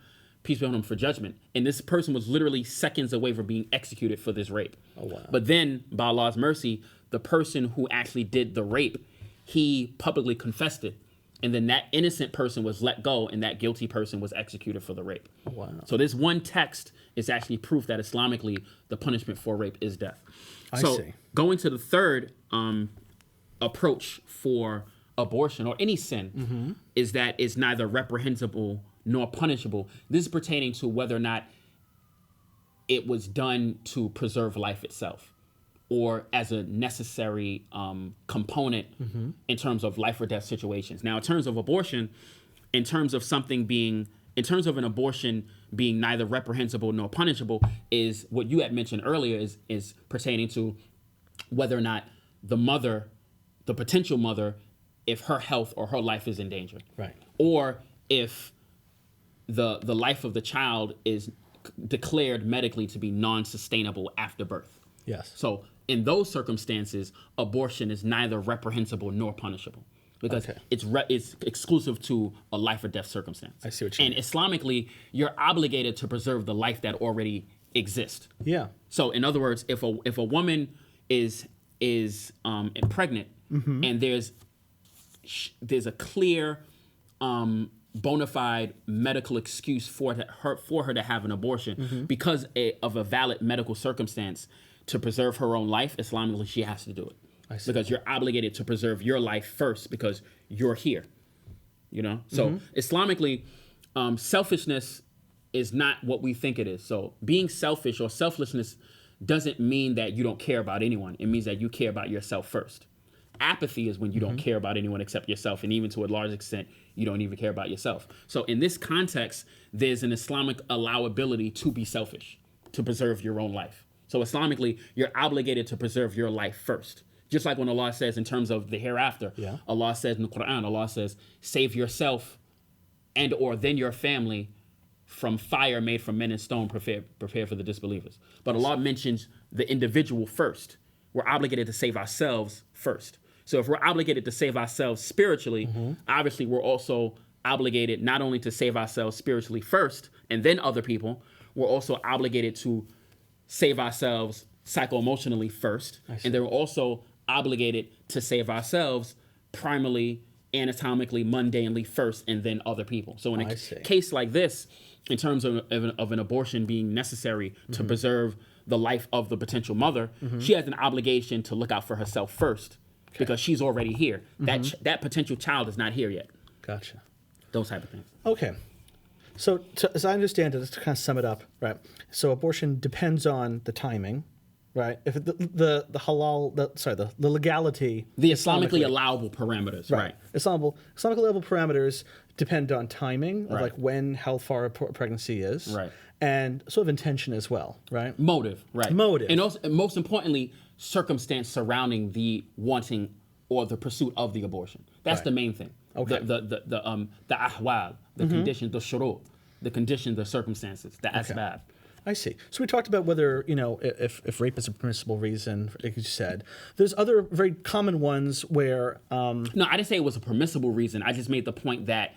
peace be upon him, for judgment. And this person was literally seconds away from being executed for this rape. Oh, wow. But then, by Allah's mercy, the person who actually did the rape, he publicly confessed it. And then that innocent person was let go, and that guilty person was executed for the rape. Wow. So this one text is actually proof that Islamically, the punishment for rape is death. I see. Going to the third approach for abortion or any sin is that it's neither reprehensible nor punishable. This is pertaining to whether or not it was done to preserve life itself or as a necessary component in terms of life or death situations. Now, in terms of abortion, in terms of an abortion being neither reprehensible nor punishable, is what you had mentioned earlier is pertaining to whether or not the potential mother, if her health or her life is in danger. Right. Or if the life of the child is declared medically to be non-sustainable after birth. Yes. So in those circumstances, abortion is neither reprehensible nor punishable because it's exclusive to a life or death circumstance. I see what you mean. And Islamically, you're obligated to preserve the life that already exists. Yeah. So in other words, if a woman is pregnant and there's a clear bona fide medical excuse for her to have an abortion because of a valid medical circumstance to preserve her own life, Islamically, she has to do it. I see. Because you're obligated to preserve your life first because you're here. So Islamically, selfishness is not what we think it is. So being selfish or selflessness doesn't mean that you don't care about anyone. It means that you care about yourself first. Apathy is when you don't care about anyone except yourself, and even to a large extent, you don't even care about yourself. So in this context, there's an Islamic allowability to be selfish, to preserve your own life. So Islamically, you're obligated to preserve your life first. Just like when Allah says in terms of the hereafter, Allah says in the Quran, Allah says, save yourself and or then your family from fire made from men and stone, prepare for the disbelievers. But Allah mentions the individual first. We're obligated to save ourselves first. So if we're obligated to save ourselves spiritually, obviously we're also obligated not only to save ourselves spiritually first and then other people, we're also obligated to save ourselves psycho-emotionally first. And then we're also obligated to save ourselves primarily, anatomically, mundanely first, and then other people. So in a case like this, in terms of an abortion being necessary to preserve the life of the potential mother, she has an obligation to look out for herself first because she's already here. That potential child is not here yet. Gotcha. Those type of things. Okay. So as I understand it, just to kind of sum it up, right? So abortion depends on the timing, right? If the halal, the legality, the Islamically allowable parameters, right? Islamically allowable parameters depend on timing of Right. like when, how far a pregnancy is, Right. and sort of intention as well, right? Motive, right? Motive. And also, and most importantly, circumstance surrounding the wanting or the pursuit of the abortion. That's Right. the main thing. Okay. The ahwal, the conditions, the shurut, the conditions, the circumstances, the asbab. I see. So we talked about whether, if rape is a permissible reason, like you said. There's other very common ones where... No, I didn't say it was a permissible reason. I just made the point that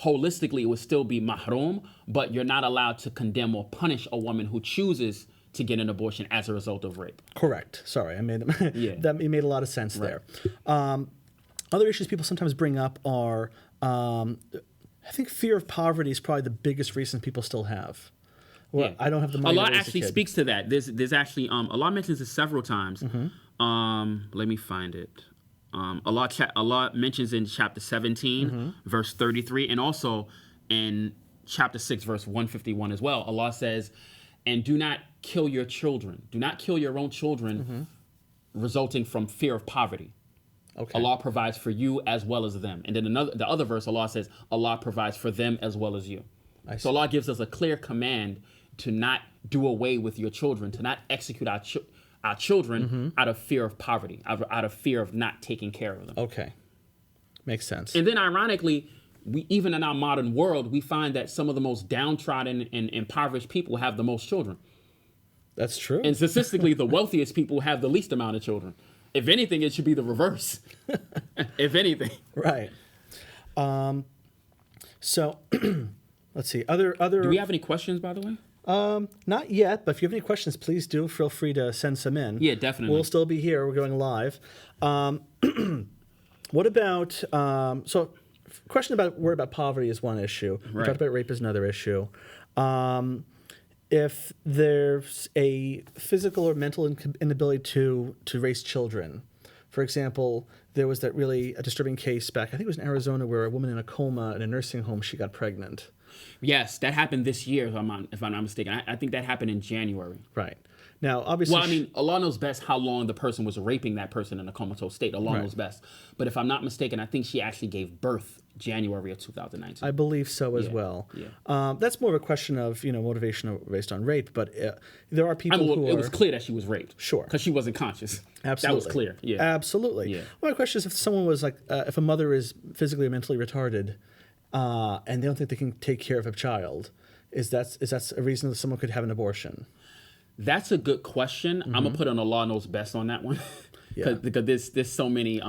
holistically it would still be mahrum, but you're not allowed to condemn or punish a woman who chooses to get an abortion as a result of rape. Correct. Sorry, I made Yeah. that. It made a lot of sense there. Other issues people sometimes bring up are, I think fear of poverty is probably the biggest reason people still have. Well, Yeah. I don't have the money. Allah to raise a actually kid. speaks to that. There's actually Allah mentions this several times. Let me find it. Allah mentions in chapter 17, verse 33, and also in chapter 6, verse 151 as well. Allah says, "And do not kill your children. Do not kill your own children, resulting from fear of poverty. Okay. Allah provides for you as well as them." And then the other verse, Allah says, "Allah provides for them as well as you." So Allah gives us a clear command to not do away with your children, to not execute our children out of fear of poverty, out of fear of not taking care of them. Okay. Makes sense. And then ironically, even in our modern world, we find that some of the most downtrodden and impoverished people have the most children. That's true. And statistically, the wealthiest people have the least amount of children. If anything, it should be the reverse. If anything. Right. So let's see. Other. Do we have any questions, by the way? Not yet, but if you have any questions, please do feel free to send some in. Yeah, definitely. We'll still be here. We're going live. What about question about worry about poverty is one issue. We Right. talked about rape is another issue. If there's a physical or mental inability to raise children, for example, there was that really disturbing case back, I think it was in Arizona, where a woman in a coma in a nursing home, she got pregnant. Yes, that happened this year, if I'm not mistaken. I think that happened in January. Right. Now, obviously... Well, I mean, Allah knows best how long the person was raping that person in a comatose state. Allah knows best. But if I'm not mistaken, I think she actually gave birth January of 2019. I believe so as well. Yeah. That's more of a question of motivation based on rape, but there are people who it are... was clear that she was raped. Sure. Because she wasn't conscious. Absolutely. That was clear. Yeah. Absolutely. Yeah. Well, my question is if someone was like, if a mother is physically or mentally retarded and they don't think they can take care of a child, is that a reason that someone could have an abortion? That's a good question. I'm gonna put on Allah knows best on that one, because there's so many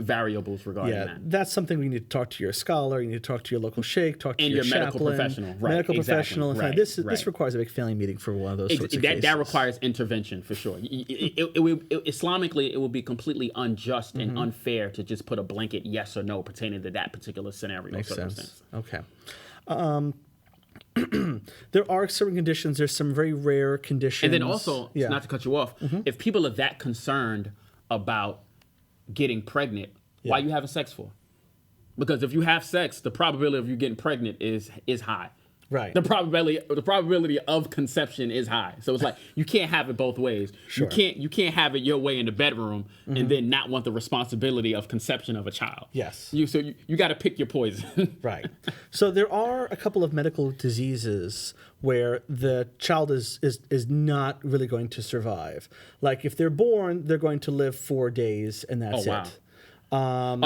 variables regarding that. That's something we need to talk to your scholar. You need to talk to your local sheikh, talk to And your your medical chaplain, professional, right, medical exactly, professional. And right, this right. requires a big family meeting for one of those sorts of cases. That requires intervention for sure. Islamically, it would be completely unjust and unfair to just put a blanket yes or no pertaining to that particular scenario. Makes circumstance. sense. Okay. There are certain conditions. There's some very rare conditions. And then also, not to cut you off, if people are that concerned about getting pregnant, why are you having sex for? Because if you have sex, the probability of you getting pregnant is high. Right. The probability of conception is high. So it's like you can't have it both ways. Sure. You can't have it your way in the bedroom and then not want the responsibility of conception of a child. Yes. You got to pick your poison. Right. So there are a couple of medical diseases where the child is not really going to survive. Like if they're born, they're going to live 4 days and that's Oh, wow.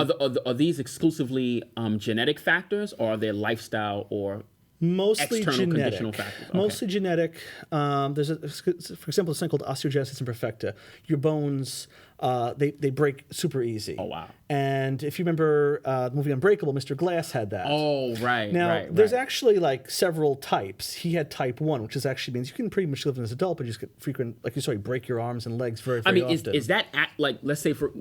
it. Are these exclusively genetic factors, or are they lifestyle or Mostly external genetic. conditional factors? Okay. Mostly genetic. There's for example, this thing called osteogenesis imperfecta. Your bones, they break super easy. Oh, wow. And if you remember the movie Unbreakable, Mr. Glass had that. Oh, right. Now, there's actually like several types. He had type 1, which actually means you can pretty much live as an adult, but you just get frequent, like you break your arms and legs very, very often. Is that like, let's say for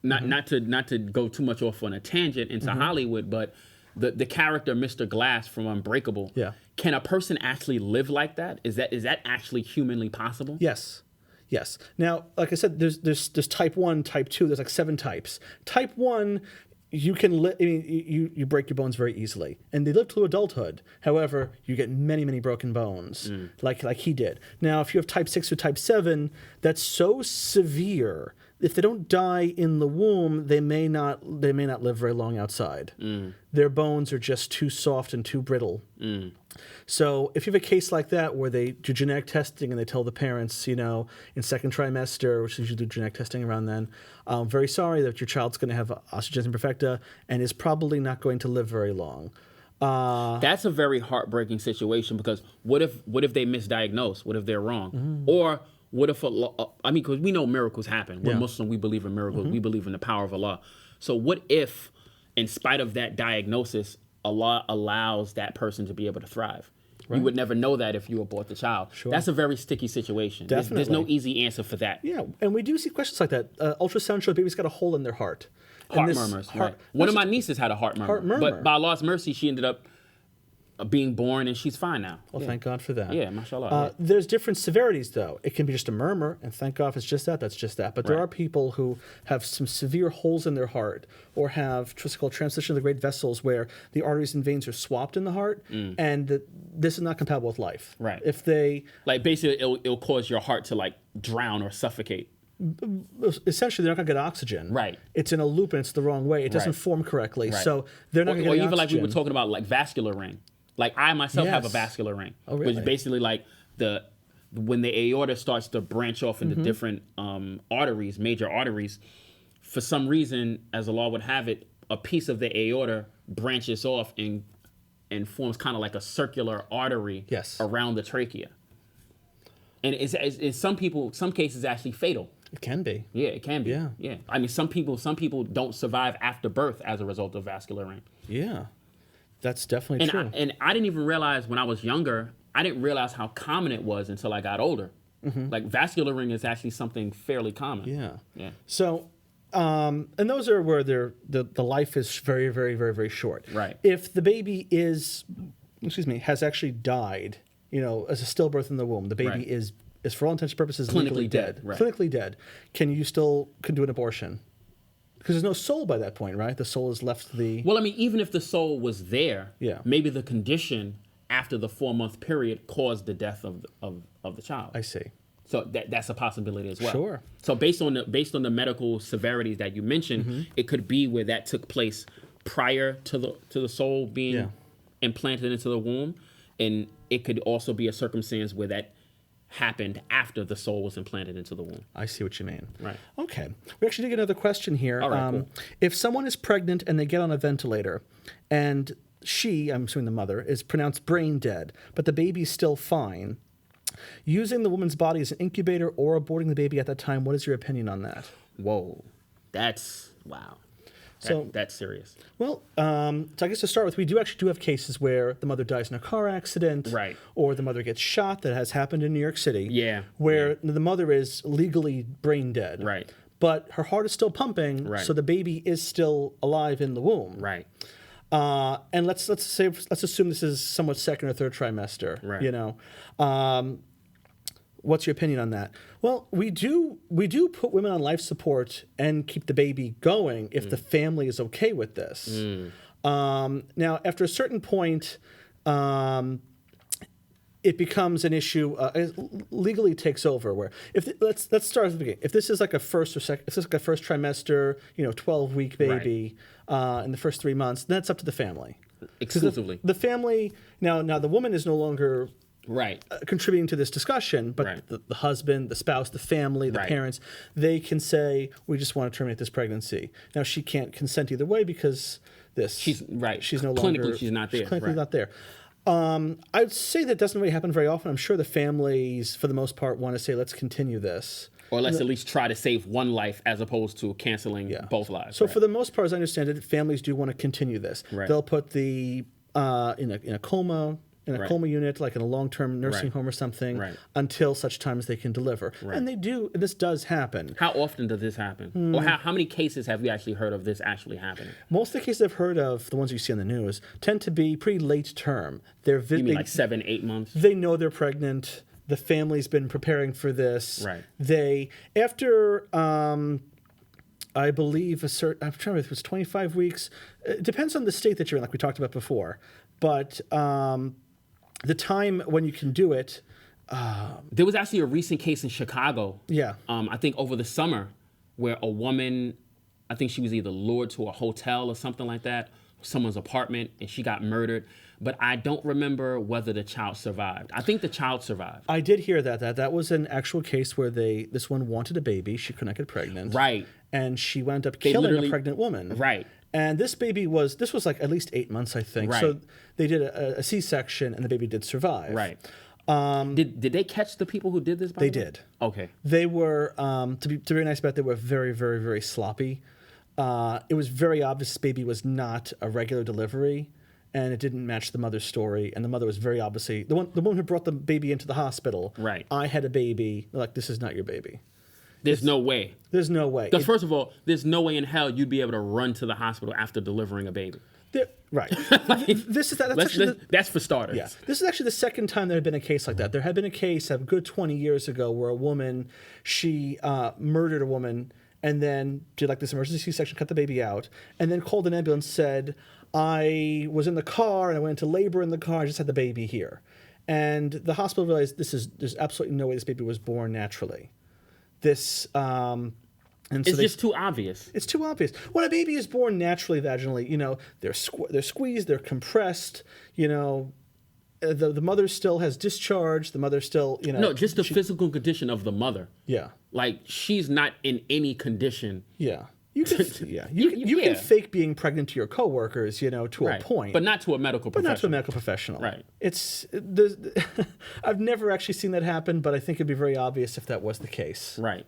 not to go too much off on a tangent into Hollywood, but the character Mr. Glass from Unbreakable, can a person actually live like that? Is that actually humanly possible? Yes. Now, like I said, there's type 1, type 2. There's like 7 types. Type 1 you can you break your bones very easily, and they live to adulthood. However, you get many boken bones, like he did. Now, if you have type 6 or type 7, that's so severe. If they don't die in the womb, they may not live very long outside. Their bones are just too soft and too brittle. So if you have a case like that where they do genetic testing and they tell the parents, in second trimester, which is usually do genetic testing around then, I'm very sorry that your child's going to have osteogenesis imperfecta and is probably not going to live very long. That's a very heartbreaking situation, because what if they misdiagnose? What if they're wrong? Or what if because we know miracles happen. We're Muslim, we believe in miracles, we believe in the power of Allah. So what if, in spite of that diagnosis, Allah allows that person to be able to thrive? Right. You would never know that if you abort the child. Sure. That's a very sticky situation. Definitely. There's no easy answer for that. Yeah, and we do see questions like that. Ultrasound shows baby's got a hole in their heart. Heart murmurs. Right. One of my nieces had a heart murmur. But by Allah's mercy, she ended up being born, and she's fine now. Well, thank God for that. Yeah, mashallah. There's different severities, though. It can be just a murmur, and thank God if it's just that, that's just that. But there are people who have some severe holes in their heart, or have what's called transition of the great vessels, where the arteries and veins are swapped in the heart, and this is not compatible with life. Right. If they... basically, it'll cause your heart to, drown or suffocate. Essentially, they're not going to get oxygen. Right. It's in a loop, and it's the wrong way. It doesn't form correctly. Right. So they're not going to get oxygen. Or even oxygen. We were talking about, vascular ring. I myself have a vascular ring, which basically when the aorta starts to branch off into different arteries, major arteries, for some reason, as Allah would have it, a piece of the aorta branches off and forms kind of like a circular artery around the trachea. And it's in some cases actually fatal. It can be. Yeah, it can be. Yeah. I mean, some people don't survive after birth as a result of vascular ring. Yeah. That's definitely true. And I didn't even realize when I was younger, I didn't realize how common it was until I got older. Vascular ring is actually something fairly common. Yeah. So, and those are where the life is very, very, very, very short. Right. If the baby has actually died, as a stillbirth in the womb, the baby is for all intents and purposes clinically dead. Right. Clinically dead. Can you still do an abortion? Because there's no soul by that point, right? The soul has left the... Well, I mean, even if the soul was there, yeah, maybe the condition after the 4-month period caused the death of the child. I see. So that's a possibility as well. Sure. So based on the medical severities that you mentioned, it could be where that took place prior to the soul being implanted into the womb, and it could also be a circumstance where that happened after the soul was implanted into the womb. I see what you mean. Right. Okay. We actually did get another question here. All right, cool. If someone is pregnant and they get on a ventilator, and she, I'm assuming the mother, is pronounced brain dead, but the baby's still fine, using the woman's body as an incubator or aborting the baby at that time, what is your opinion on that? Whoa. Wow. That's serious. Well, so I guess to start with, we do have cases where the mother dies in a car accident, right, or the mother gets shot. That has happened in New York City, where the mother is legally brain dead, right, but her heart is still pumping, so the baby is still alive in the womb, right. And let's assume this is somewhat second or third trimester, right. What's your opinion on that? Well, we do put women on life support and keep the baby going if the family is okay with this. Now, after a certain point, it becomes an issue. It legally takes over. Where let's start at the beginning. If this is like a first trimester, 12-week baby in the first 3 months, then it's up to the family exclusively. The family now the woman is no longer contributing to this discussion, but the husband, the spouse, the family, the parents, they can say, we just want to terminate this pregnancy. Now, she can't consent either way because she's no longer... Clinically, she's not there. She's clinically not there. I'd say that doesn't really happen very often. I'm sure the families, for the most part, want to say, let's continue this. Or let's at least try to save one life as opposed to canceling both lives. So for the most part, as I understand it, families do want to continue this. They'll put the in a coma unit, like in a long-term nursing home or something, until such time as they can deliver. And they do. This does happen. How often does this happen? Or how many cases have you actually heard of this actually happening? Most of the cases I've heard of, the ones you see on the news, tend to be pretty late term. You mean like 7-8 months? They know they're pregnant. The family's been preparing for this. Right. After I believe I'm trying to remember if it was 25 weeks. It depends on the state that you're in, like we talked about before. But the time when you can do it. There was actually a recent case in Chicago. Yeah. I think over the summer where a woman, I think she was either lured to a hotel or something like that, someone's apartment, and she got murdered. But I don't remember whether the child survived. I think the child survived. I did hear that was an actual case where this one wanted a baby. She could not get pregnant. Right. And she wound up killing a pregnant woman. Right. And this was like at least 8 months, I think. Right. So they did a C-section, and the baby did survive. Right. Did they catch the people who did this? They did. Okay. They were, to be very nice about it, they were very, very, very sloppy. It was very obvious this baby was not a regular delivery, and it didn't match the mother's story. And the mother was very obviously the woman who brought the baby into the hospital. Right. I had a baby. They're like, this is not your baby. There's no way. There's no way. Because first of all, there's no way in hell you'd be able to run to the hospital after delivering a baby. Right. That's for starters. Yeah. This is actually the second time there had been a case like that. There had been a case a good 20 years ago where a woman, she murdered a woman and then did like this emergency C-section, cut the baby out, and then called an ambulance, said, I was in the car and I went into labor in the car, I just had the baby here. And the hospital realized there's absolutely no way this baby was born naturally. It's just too obvious. It's too obvious. When a baby is born naturally vaginally, they're squeezed, they're compressed, the mother still has discharge, the mother still, No, just the physical condition of the mother. Yeah. Like, she's not in any condition. Yeah. You can fake being pregnant to your coworkers, to a point. But not to a medical professional. Right. Right. I've never actually seen that happen, but I think it'd be very obvious if that was the case. Right.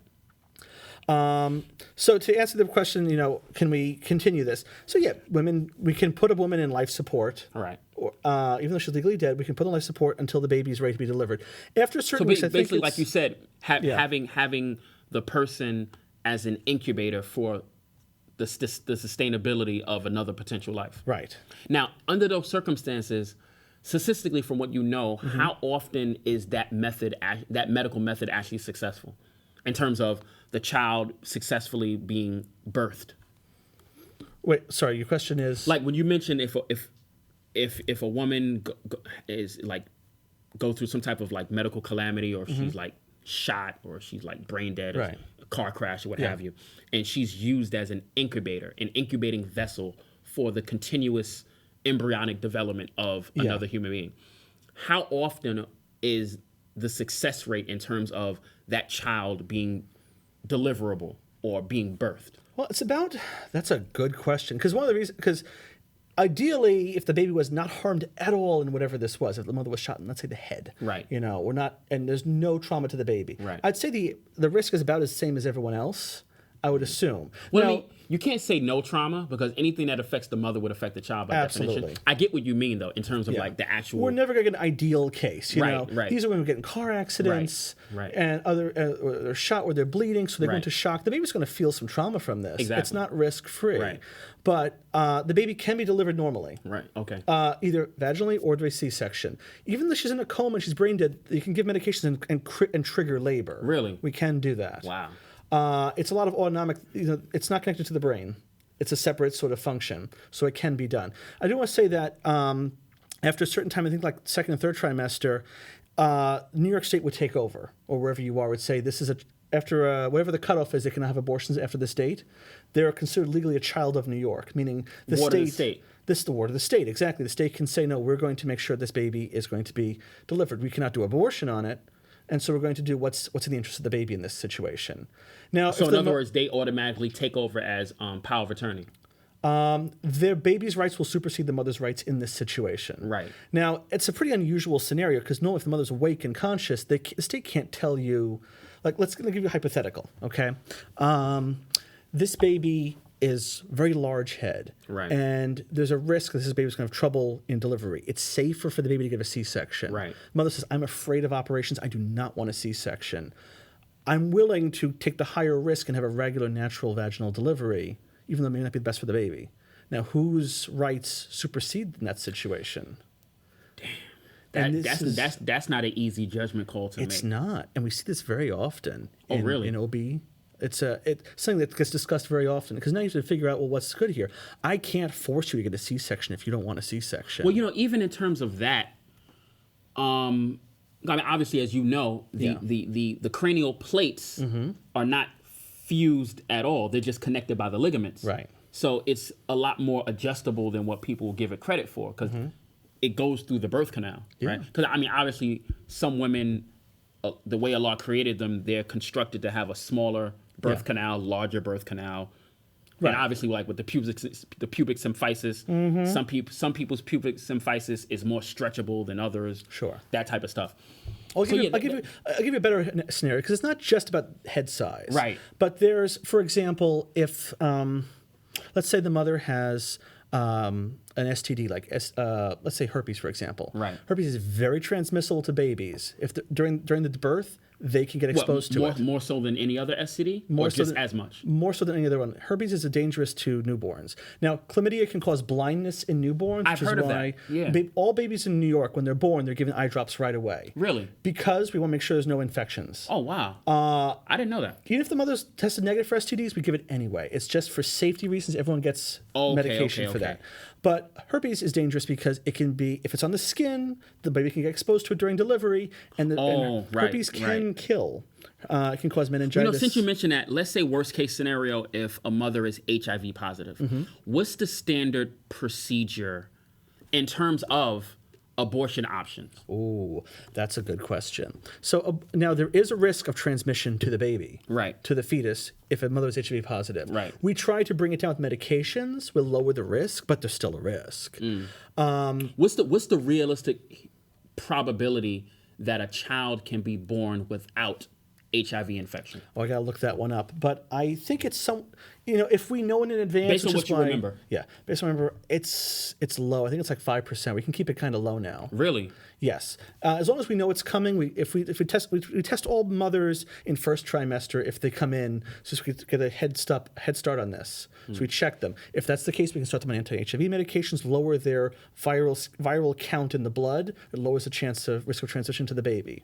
So to answer the question, can we continue this? So yeah, we can put a woman in life support. All right. Or, even though she's legally dead, we can put her in life support until the baby is ready to be delivered. After a certain weeks, basically, like you said, having the person as an incubator for the sustainability of another potential life. Right. Now, under those circumstances, statistically, from what you know, how often is that medical method actually successful in terms of the child successfully being birthed? Wait, sorry, your question is, like when you mentioned if a woman go through some type of like medical calamity, or if she's like shot, or she's like brain dead, or right, a car crash or what have you, and she's used as an incubator, an incubating vessel for the continuous embryonic development of another human being. How often is the success rate in terms of that child being deliverable or being birthed? Well, that's a good question. Because ideally, if the baby was not harmed at all in whatever this was, if the mother was shot in, let's say, the head, right? We're not, and there's no trauma to the baby. Right. I'd say the risk is about as same as everyone else, I would assume. Well, now, I mean, you can't say no trauma, because anything that affects the mother would affect the child by definition. I get what you mean, though, in terms of like the actual. We're never going to get an ideal case, Right. These are women getting car accidents, right. and they're shot where they're bleeding, so they're going to shock. The baby's going to feel some trauma from this. Exactly. It's not risk-free. Right. But the baby can be delivered normally. Right. Okay. Either vaginally or through a C-section. Even though she's in a coma and she's brain dead, you can give medications and trigger labor. Really? We can do that. Wow. It's a lot of autonomic. It's not connected to the brain. It's a separate sort of function, so it can be done. I do want to say that after a certain time, I think like second and third trimester, New York State would take over, or wherever you are would say this is after whatever the cutoff is, they can have abortions after this date. They're considered legally a child of New York, meaning the state. This is the ward of the state, exactly. The state can say, no, we're going to make sure this baby is going to be delivered. We cannot do abortion on it. And so we're going to do what's in the interest of the baby in this situation. Now, so in other words, they automatically take over as power of attorney. Their baby's rights will supersede the mother's rights in this situation. Right. Now, it's a pretty unusual scenario because normally if the mother's awake and conscious, the state can't tell you, like, let me give you a hypothetical, okay? This baby is very large head. Right. And there's a risk that this baby's going to have trouble in delivery. It's safer for the baby to get a C-section. Right. Mother says, I'm afraid of operations. I do not want a C-section. I'm willing to take the higher risk and have a regular natural vaginal delivery, even though it may not be the best for the baby. Now, whose rights supersede in that situation? Damn. That's not an easy judgment call to make. It's not. And we see this very often really? in OB. It's something that gets discussed very often because now you have to figure out, well, what's good here. I can't force you to get a C-section if you don't want a C-section. Well, even in terms of that, I mean, obviously, as you know, the cranial plates are not fused at all. They're just connected by the ligaments. Right. So it's a lot more adjustable than what people give it credit for because it goes through the birth canal, right? Because, I mean, obviously, some women, the way Allah created them, they're constructed to have a smaller birth canal, larger birth canal. Right. And obviously, like with the pubic symphysis, some people's pubic symphysis is more stretchable than others. Sure. That type of stuff. I'll give you a better scenario because it's not just about head size. Right. But there's, for example, if let's say the mother has an STD, like let's say herpes, for example. Right. Herpes is very transmissible to babies. If during the birth, they can get exposed to it. More so than any other STD? Or just as much? More so than any other one. Herpes is dangerous to newborns. Now, chlamydia can cause blindness in newborns, I've heard of that. Yeah. All babies in New York, when they're born, they're given eye drops right away. Really? Because we want to make sure there's no infections. Oh, wow. I didn't know that. Even if the mother's tested negative for STDs, we give it anyway. It's just for safety reasons. Everyone gets medication for that. But herpes is dangerous because it can be, if it's on the skin, the baby can get exposed to it during delivery, and herpes can kill. It can cause meningitis. Since you mentioned that, let's say worst case scenario, if a mother is HIV positive, what's the standard procedure in terms of abortion options? Oh, that's a good question. So now there is a risk of transmission to the baby, right, to the fetus, if a mother is HIV positive. Right. We try to bring it down with medications. We'll lower the risk, but there's still a risk. What's the realistic probability that a child can be born without HIV infection? Oh, I gotta look that one up. But I think it's if we know in advance. Based on what you remember. Yeah, based on what I remember, it's low. I think it's like 5%. We can keep it kind of low now. Really? Yes. As long as we know it's coming, we test all mothers in first trimester if they come in, so we get a head start on this. So we check them. If that's the case, we can start them on anti-HIV medications, lower their viral count in the blood. It lowers the risk of transmission to the baby.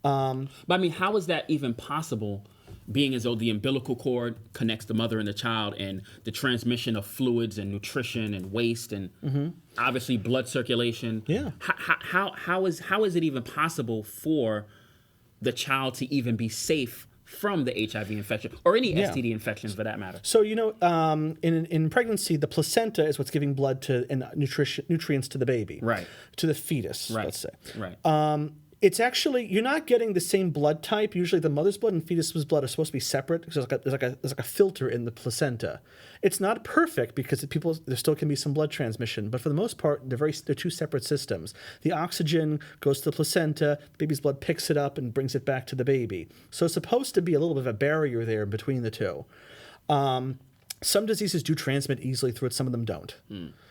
But I mean, how is that even possible? Being as though the umbilical cord connects the mother and the child, and the transmission of fluids and nutrition and waste and obviously blood circulation. Yeah. How is it even possible for the child to even be safe from the HIV infection or any STD infections for that matter? So in pregnancy, the placenta is what's giving blood and nutrients to the baby, right, to the fetus, right, let's say, right. It's actually, you're not getting the same blood type. Usually the mother's blood and fetus's blood are supposed to be separate because there's like a filter in the placenta. It's not perfect because there still can be some blood transmission, but for the most part, they're two separate systems. The oxygen goes to the placenta, the baby's blood picks it up and brings it back to the baby. So it's supposed to be a little bit of a barrier there between the two. Some diseases do transmit easily through it, some of them don't.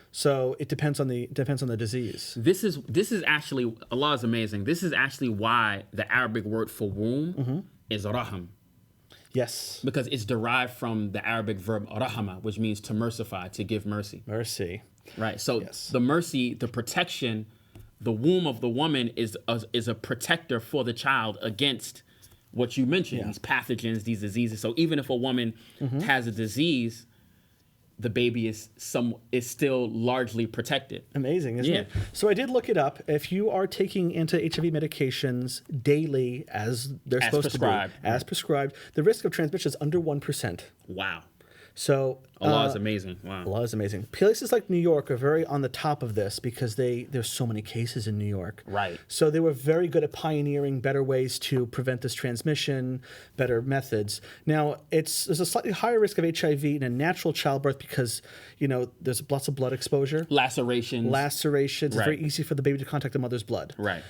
So it depends on the disease. This is actually, Allah is amazing. This is actually why the Arabic word for womb is raham. Yes. Because it's derived from the Arabic verb rahama, which means to mercify, to give mercy. Mercy. Right. So the mercy, the protection, the womb of the woman is a protector for the child against what you mentioned, these pathogens, these diseases. So even if a woman has a disease, the baby is still largely protected. Amazing, isn't it? So I did look it up. If you are taking anti-HIV medications daily as they're supposed to be, as prescribed, the risk of transmission is under 1%. Wow. So Allah is amazing. Wow. Allah is amazing. Places like New York are very on the top of this because there's so many cases in New York. Right. So they were very good at pioneering better ways to prevent this transmission, better methods. Now, there's a slightly higher risk of HIV in a natural childbirth because, there's lots of blood exposure. Lacerations. Right. It's very easy for the baby to contact the mother's blood. Right.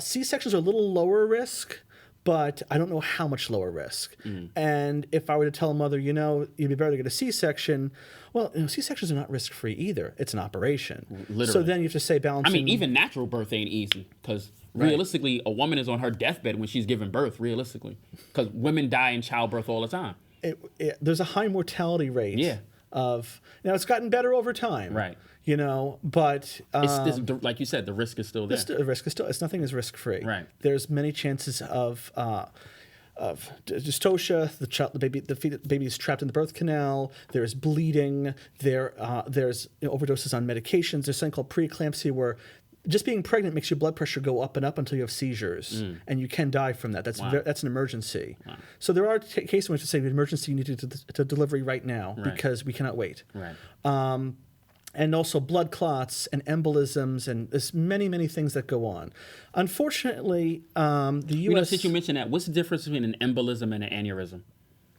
C-sections are a little lower risk, but I don't know how much lower risk. And if I were to tell a mother, you'd be better to get a C-section, well, C-sections are not risk-free either. It's an operation. Literally. So then you have to say balancing. I mean, even natural birth ain't easy because realistically, a woman is on her deathbed when she's giving birth, realistically. Because women die in childbirth all the time. There's a high mortality rate. Yeah. Now, it's gotten better over time. Right. But like you said, the risk is still there. The risk is still. Nothing is risk-free. Right. There's many chances of dystocia. The baby is trapped in the birth canal. There's bleeding. There's overdoses on medications. There's something called preeclampsia, where just being pregnant makes your blood pressure go up and up until you have seizures, and you can die from that. That's an emergency. Wow. So there are cases in which they say the emergency, you need to delivery right now because we cannot wait. Right. And also blood clots and embolisms, and there's many things that go on. Unfortunately, the U.S. Since you mentioned that, what's the difference between an embolism and an aneurysm?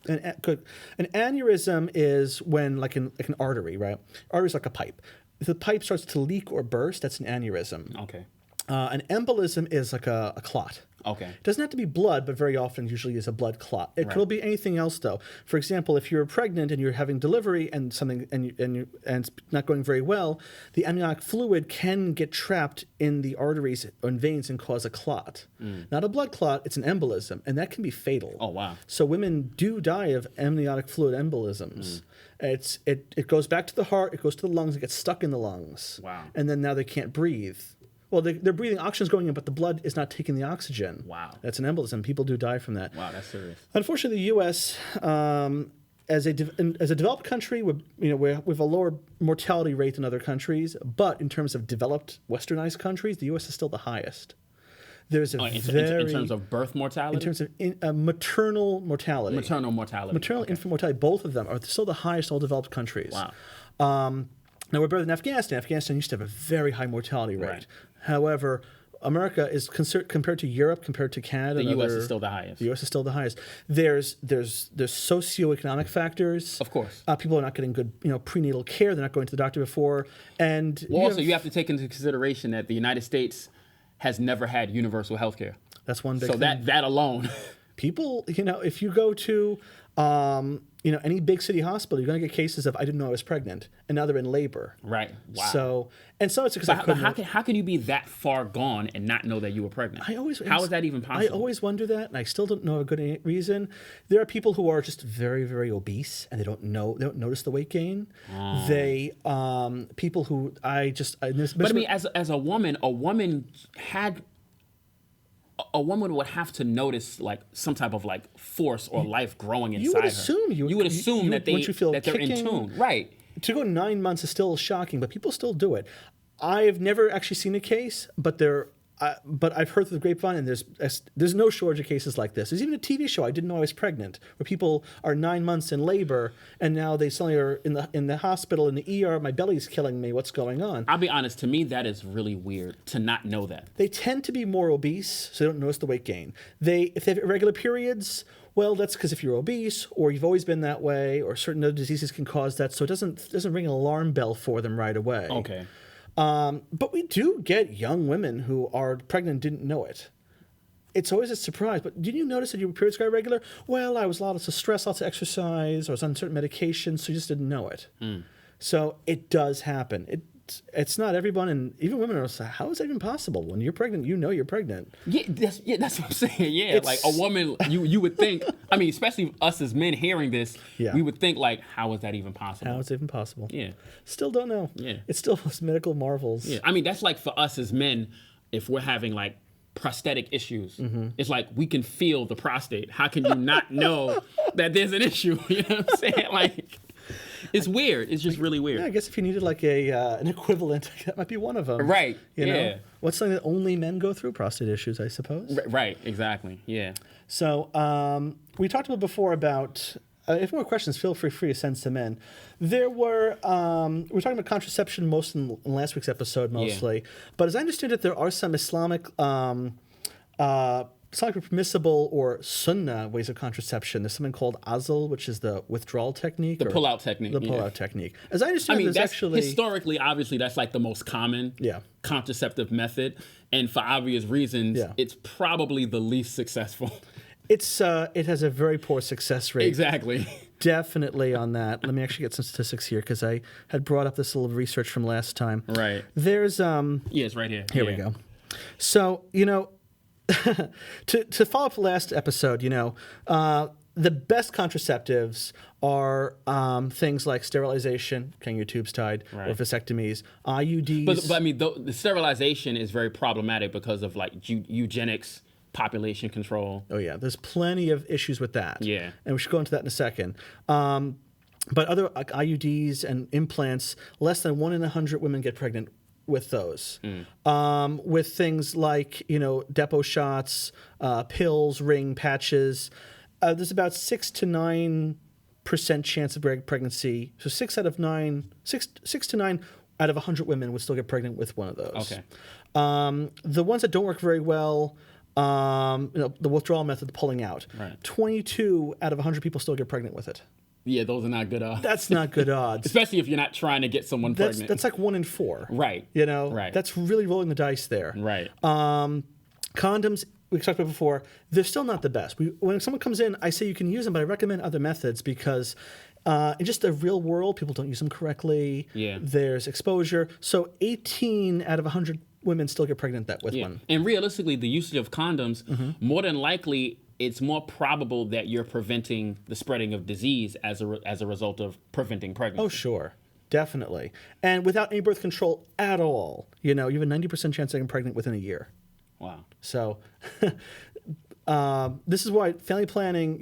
An aneurysm is when, like an artery, right? Artery is like a pipe. If the pipe starts to leak or burst, that's an aneurysm. Okay. An embolism is like a clot. Okay. It doesn't have to be blood, but very often usually is a blood clot. It could be anything else, though. For example, if you're pregnant and you're having delivery and it's not going very well, the amniotic fluid can get trapped in the arteries and veins and cause a clot. Not a blood clot, it's an embolism, and that can be fatal. Oh, wow. So women do die of amniotic fluid embolisms. It goes back to the heart, it goes to the lungs, it gets stuck in the lungs. Wow. And then now they can't breathe. Well, they're breathing, oxygen's going in, but the blood is not taking the oxygen. Wow. That's an embolism. People do die from that. Wow, that's serious. Unfortunately, the U.S., as a developed country, we have a lower mortality rate than other countries, but in terms of developed, westernized countries, the U.S. is still the highest. There's a in terms of birth mortality? In terms of maternal mortality. Maternal mortality. Maternal infant mortality, both of them are still the highest in all developed countries. Wow. Now, we're better than Afghanistan. Afghanistan used to have a very high mortality rate. Right. However, America is compared to Europe, compared to Canada. The U.S. is still the highest. The U.S. is still the highest. There's socioeconomic factors. Of course. People are not getting good prenatal care. They're not going to the doctor before. And you have to take into consideration that the United States has never had universal health care. That's one big thing. So that alone. People, if you go to any big city hospital, you're going to get cases of, I didn't know I was pregnant, and now they're in labor. Right. Wow. So it's because how can you be that far gone and not know that you were pregnant? How is that even possible? I always wonder that, and I still don't know a good reason. There are people who are just very, very obese, and they don't notice the weight gain. They people who but I mean, as a woman would have to notice like some type of like force or life growing inside her. You would assume that they're in tune, right? To go 9 months is still shocking, but people still do it. I've never actually seen a case, but I've heard through the grapevine, and there's no shortage of cases like this. There's even a TV show, I Didn't Know I Was Pregnant, where people are 9 months in labor, and now they suddenly are in the hospital, in the ER, my belly's killing me, what's going on? I'll be honest, to me that is really weird to not know that. They tend to be more obese, so they don't notice the weight gain. If they have irregular periods, well, that's because if you're obese, or you've always been that way, or certain other diseases can cause that, so it doesn't ring an alarm bell for them right away. Okay. But we do get young women who are pregnant and didn't know it. It's always a surprise. But did you notice that your periods got irregular? Well, I was lots of stress, lots of exercise, I was on certain medications, so you just didn't know it. So it does happen. It's not everyone, and even women are like, how is that even possible? When you're pregnant, you know you're pregnant. Yeah, that's what I'm saying. Yeah, like a woman, you would think, I mean, especially us as men hearing this, we would think like, how is that even possible? How is it even possible? Yeah. Still don't know. Yeah. It's still medical marvels. Yeah, I mean, that's like for us as men, if we're having like prosthetic issues, it's like we can feel the prostate. How can you not know that there's an issue? You know what I'm saying? Like, it's weird. It's just really weird. Yeah, I guess if you needed like an equivalent, that might be one of them. Right. You know? What's something that only men go through? Prostate issues, I suppose. Right. Exactly. Yeah. So we talked about before about. If more questions, feel free to send some in. There were we were talking about contraception most in last week's episode mostly, but as I understand it, there are some Islamic permissible or sunnah ways of contraception. There's something called azl, which is the withdrawal technique. The pull-out technique. The pull-out technique. As I understand, there's actually historically, obviously, that's like the most common contraceptive method, and for obvious reasons, it's probably the least successful. It has a very poor success rate. Exactly. Definitely on that. Let me actually get some statistics here because I had brought up this little research from last time. Right. There's it's right here. Here we go. So to follow up the last episode, the best contraceptives are things like sterilization, getting your tubes tied, or vasectomies, IUDs. But I mean, the sterilization is very problematic because of like eugenics population control. Oh yeah, there's plenty of issues with that. Yeah. And we should go into that in a second. But other like IUDs and implants, less than 1 in 100 women get pregnant with those. With things like, depot shots, pills, ring, patches, there's about 6 to 9% chance of pregnancy. So 6 to 9 out of 100 women would still get pregnant with one of those. Okay. The ones that don't work very well, the withdrawal method, the pulling out. Right. 22 out of 100 people still get pregnant with it. Yeah, those are not good odds. That's not good odds. Especially if you're not trying to get someone pregnant. That's like 1 in 4. Right. Right. That's really rolling the dice there. Right. Condoms, we talked about before, they're still not the best. When someone comes in, I say you can use them, but I recommend other methods because in just the real world, people don't use them correctly. Yeah. There's exposure. So 18 out of 100 women still get pregnant with one. And realistically, the usage of condoms, more than likely, it's more probable that you're preventing the spreading of disease as a result of preventing pregnancy. Oh, sure. Definitely. And without any birth control at all, you have a 90% chance of getting pregnant within a year. Wow. So this is why family planning,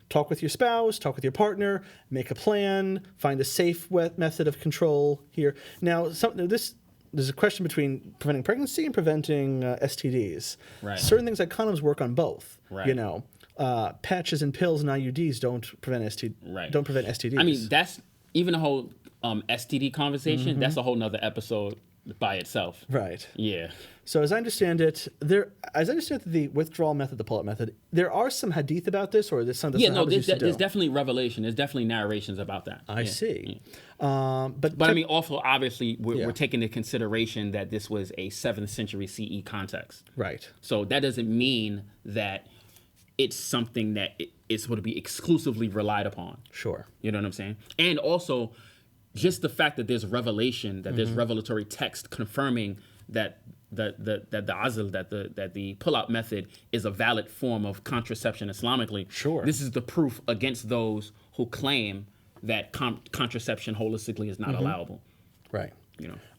talk with your spouse, talk with your partner, make a plan, find a safe method of control here. Now, there's a question between preventing pregnancy and preventing STDs. Right. Certain things like condoms work on both. Right. Patches and pills and IUDs don't prevent STDs. I mean, that's even the whole STD conversation. That's a whole nother episode by itself. Right. Yeah. So as I understand it, the withdrawal method, the pull-out method, there are some hadith about this, or there's some. There's definitely revelation. There's definitely narrations about that. I see. Yeah. But I mean, also obviously we're taking into consideration that this was a 7th century CE context. Right. So that doesn't mean that it's something that is going to be exclusively relied upon. Sure. You know what I'm saying? And also, just the fact that there's revelation, that there's revelatory text confirming that the pull-out method is a valid form of contraception Islamically. Sure. This is the proof against those who claim that contraception holistically is not allowable. Right.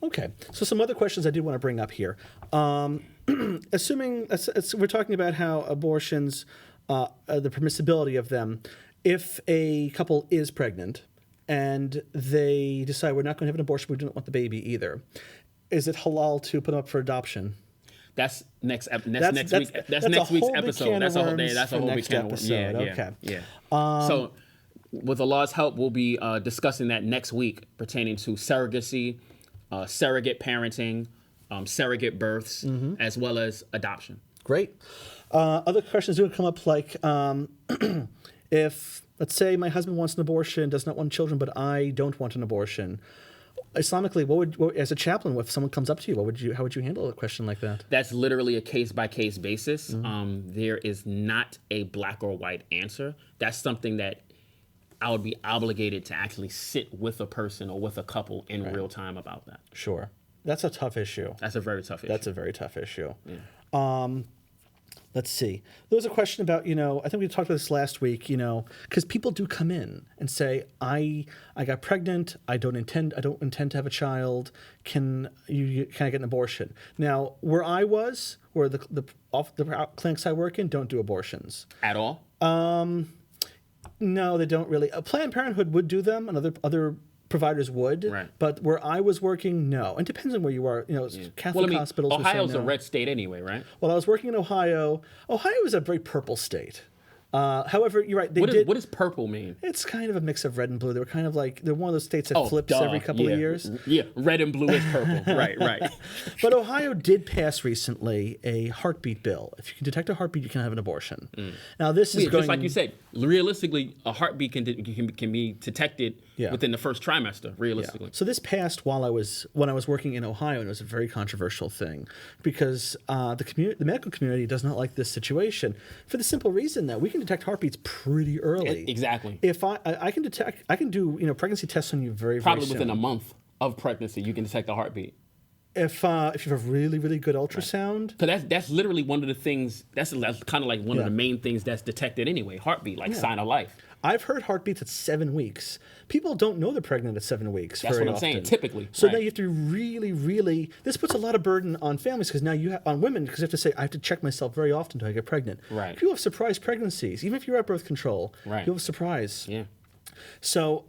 Okay. So some other questions I do want to bring up here. Assuming we're talking about how abortions, the permissibility of them, if a couple is pregnant and they decide we're not going to have an abortion, we don't want the baby either, is it halal to put them up for adoption? That's next week's episode. That's a whole big can of worms. Yeah. So, with Allah's help, we'll be discussing that next week pertaining to surrogacy, surrogate parenting, surrogate births, as well as adoption. Great. Other questions do come up like if, let's say, my husband wants an abortion, does not want children, but I don't want an abortion. Islamically, as a chaplain, if someone comes up to you, how would you handle a question like that? That's literally a case-by-case basis. There is not a black or white answer. That's something that I would be obligated to actually sit with a person or with a couple in real time about that. Sure. That's a tough issue. That's a very tough issue. That's a very tough issue. Yeah. Let's see. There was a question about, I think we talked about this last week, because people do come in and say, I got pregnant, I don't intend to have a child. Can I get an abortion? Now, where the clinics I work in don't do abortions. At all? No, they don't really. Planned Parenthood would do them, and other providers would. Right. But where I was working, no. And it depends on where you are. Catholic hospitals. Ohio's a red state anyway, right? Well, I was working in Ohio. Ohio is a very purple state. However, you're right. What does purple mean? It's kind of a mix of red and blue. They're one of those states that flips every couple of years. Yeah, red and blue is purple. Right. But Ohio did pass recently a heartbeat bill. If you can detect a heartbeat, you can have an abortion. Now this is just like you said. Realistically, a heartbeat can be detected within the first trimester. Realistically. So this passed when I was working in Ohio, and it was a very controversial thing because the medical community does not like this situation for the simple reason that we can detect heartbeats pretty early. Exactly. If I can do pregnancy tests on you very probably soon. Within a month of pregnancy, you can detect a heartbeat. If you have a really, really good ultrasound. Because that's literally one of the things, that's kind of like one of the main things that's detected anyway, heartbeat, like sign of life. I've heard heartbeats at 7 weeks. People don't know they're pregnant at 7 weeks. That's very what I'm often. saying, typically. So right. now you have to really, this puts a lot of burden on families because now on women, because you have to say, I have to check myself very often until I get pregnant. Right. People have surprise pregnancies. Even if you're at birth control, Right. people have surprise. Yeah. So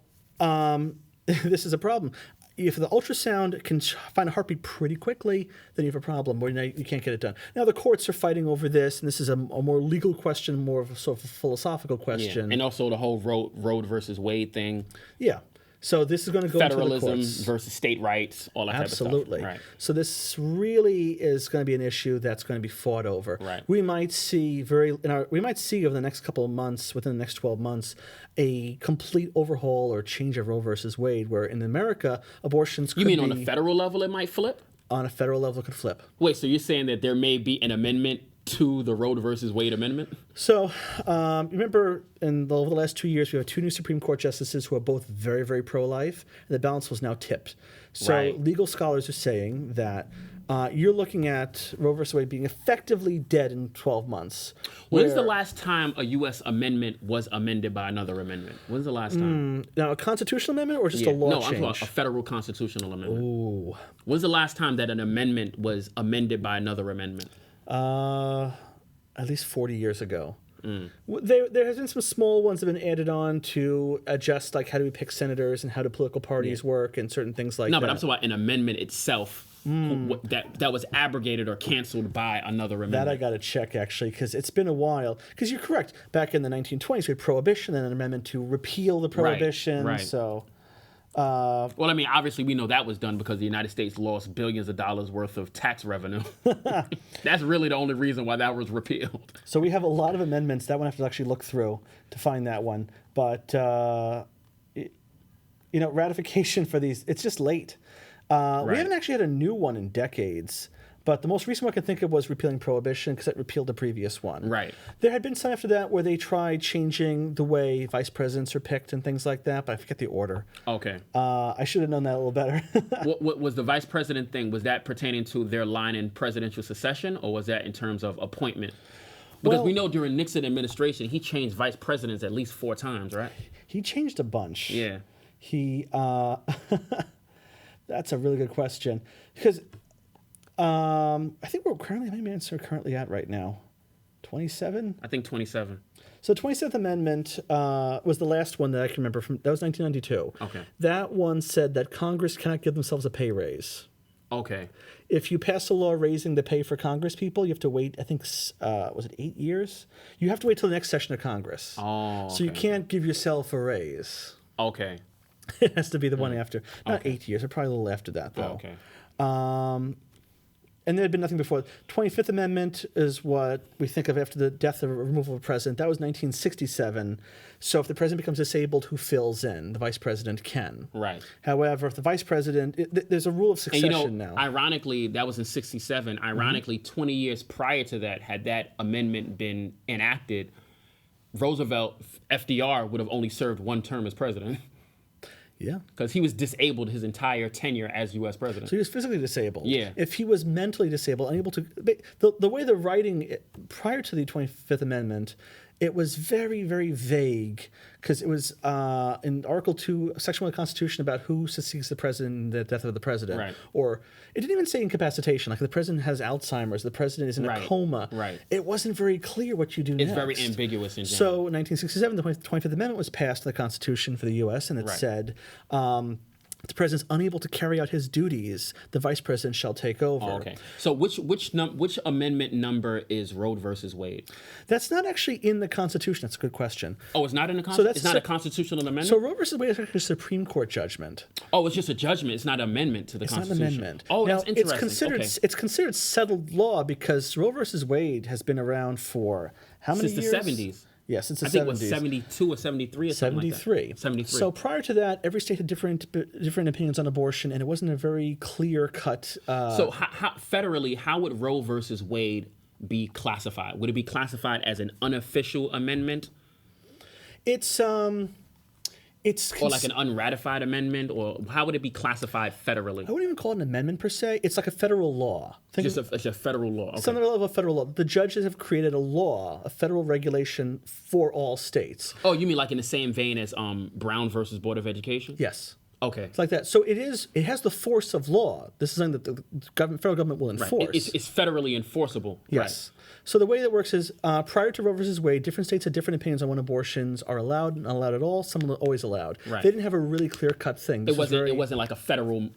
this is a problem. If the ultrasound can find a heartbeat pretty quickly, then you have a problem where now you can't get it done. Now the courts are fighting over this, and this is a more legal question, more of a sort of a philosophical question. Yeah. And also the whole Roe versus Wade thing. Yeah. So this is going to go into the Federalism courts. versus state rights, all that Absolutely. type of stuff. Right. So this really is going to be an issue that's going to be fought over. Right. We might see over the next couple of months, within the next 12 months, a complete overhaul or change of Roe versus Wade, where in America abortions could You mean be, on the federal level it might flip? on a federal level it could flip. Wait, so you're saying that there may be an amendment to the Roe versus Wade amendment? So remember, over the last 2 years, we have 2 new Supreme Court justices who are both very, very pro-life, and the balance was now tipped. So Right. legal scholars are saying that you're looking at Roe versus Wade being effectively dead in 12 months. When's the last time a U.S. amendment was amended by another amendment? When's the last time? Now, a constitutional amendment or just a law No, change? I'm talking about a federal constitutional amendment. Ooh. When's the last time that an amendment was amended by another amendment? At least 40 years ago. There has been some small ones that have been added on to adjust, like how do we pick senators and how do political parties work and certain things like that. No, but I'm talking about an amendment itself that was abrogated or canceled by another amendment. That I got to check, actually, because it's been a while. Because you're correct. Back in the 1920s, we had prohibition and an amendment to repeal the prohibition. right. So, Well, I mean, obviously we know that was done because the United States lost billions of dollars worth of tax revenue. That's really the only reason why that was repealed. so we have a lot of amendments. That one I have to actually look through to find that one. But, ratification for these, it's just late. We haven't actually had a new one in decades. But the most recent one I can think of was repealing prohibition because it repealed the previous one. Right. There had been some after that where they tried changing the way vice presidents are picked and things like that, but I forget the order. Okay. I should have known that a little better. What was the vice president thing? Was that pertaining to their line in presidential succession, or was that in terms of appointment? Because we know during Nixon administration, he changed vice presidents at least 4 times, right? He changed a bunch. Yeah. That's a really good question because I think how many minutes are currently at right now? 27? I think 27. So 27th Amendment was the last one that I can remember that was 1992. Okay. That one said that Congress cannot give themselves a pay raise. Okay. If you pass a law raising the pay for Congress people, you have to wait, I think, was it 8 years? You have to wait till the next session of Congress. Oh, So you can't give yourself a raise. Okay. It has to be the one after. Not 8 years, probably a little after that, though. Oh, okay. And there had been nothing before. 25th Amendment is what we think of after the death or removal of a president. That was 1967. So if the president becomes disabled, who fills in? The vice president can. Right. However, if the vice president, there's a rule of succession now. Ironically, that was in 67. Ironically, 20 years prior to that, had that amendment been enacted, Roosevelt, FDR, would have only served 1 term as president. Yeah. Because he was disabled his entire tenure as U.S. president. So he was physically disabled. Yeah. If he was mentally disabled, unable to... The way the writing, prior to the 25th Amendment, it was very, very vague because it was in Article 2, Section 1 of the Constitution about who succeeds the president and the death of the president. Right. Or it didn't even say incapacitation, like the president has Alzheimer's, the president is in a coma. Right. It wasn't very clear what you do next. It's very ambiguous in general. So in 1967, the 25th Amendment was passed to the Constitution for the U.S., and it said... if the president's unable to carry out his duties, the vice president shall take over. Oh, okay. So which amendment number is Roe versus Wade? That's not actually in the Constitution. That's a good question. Oh, it's not in the Constitution? It's not a constitutional amendment? So Roe versus Wade is actually a Supreme Court judgment. Oh, it's just a judgment. It's not an amendment to the Constitution. It's not an amendment. Oh, now, that's interesting. It's considered settled law because Roe versus Wade has been around for how many years? Since the 70s. Yeah, since the 70s. I think it was 72 or 73 or something like that. 73. So prior to that, every state had different opinions on abortion, and it wasn't a very clear-cut... So federally, how would Roe versus Wade be classified? Would it be classified as an unofficial amendment? It's or like an unratified amendment, or how would it be classified federally? I wouldn't even call it an amendment per se. It's like a federal law. It's a federal law. Okay. Some level of a federal law. The judges have created a law, a federal regulation for all states. Oh, you mean like in the same vein as Brown versus Board of Education? Yes. Okay. It's like that. So it has the force of law. This is something that the federal government will enforce. Right. It's federally enforceable. Yes. Right. So the way that works is prior to Roe versus Wade, different states had different opinions on when abortions are allowed, not allowed at all. Some were always allowed. Right. They didn't have a really clear-cut thing. It wasn't like a federal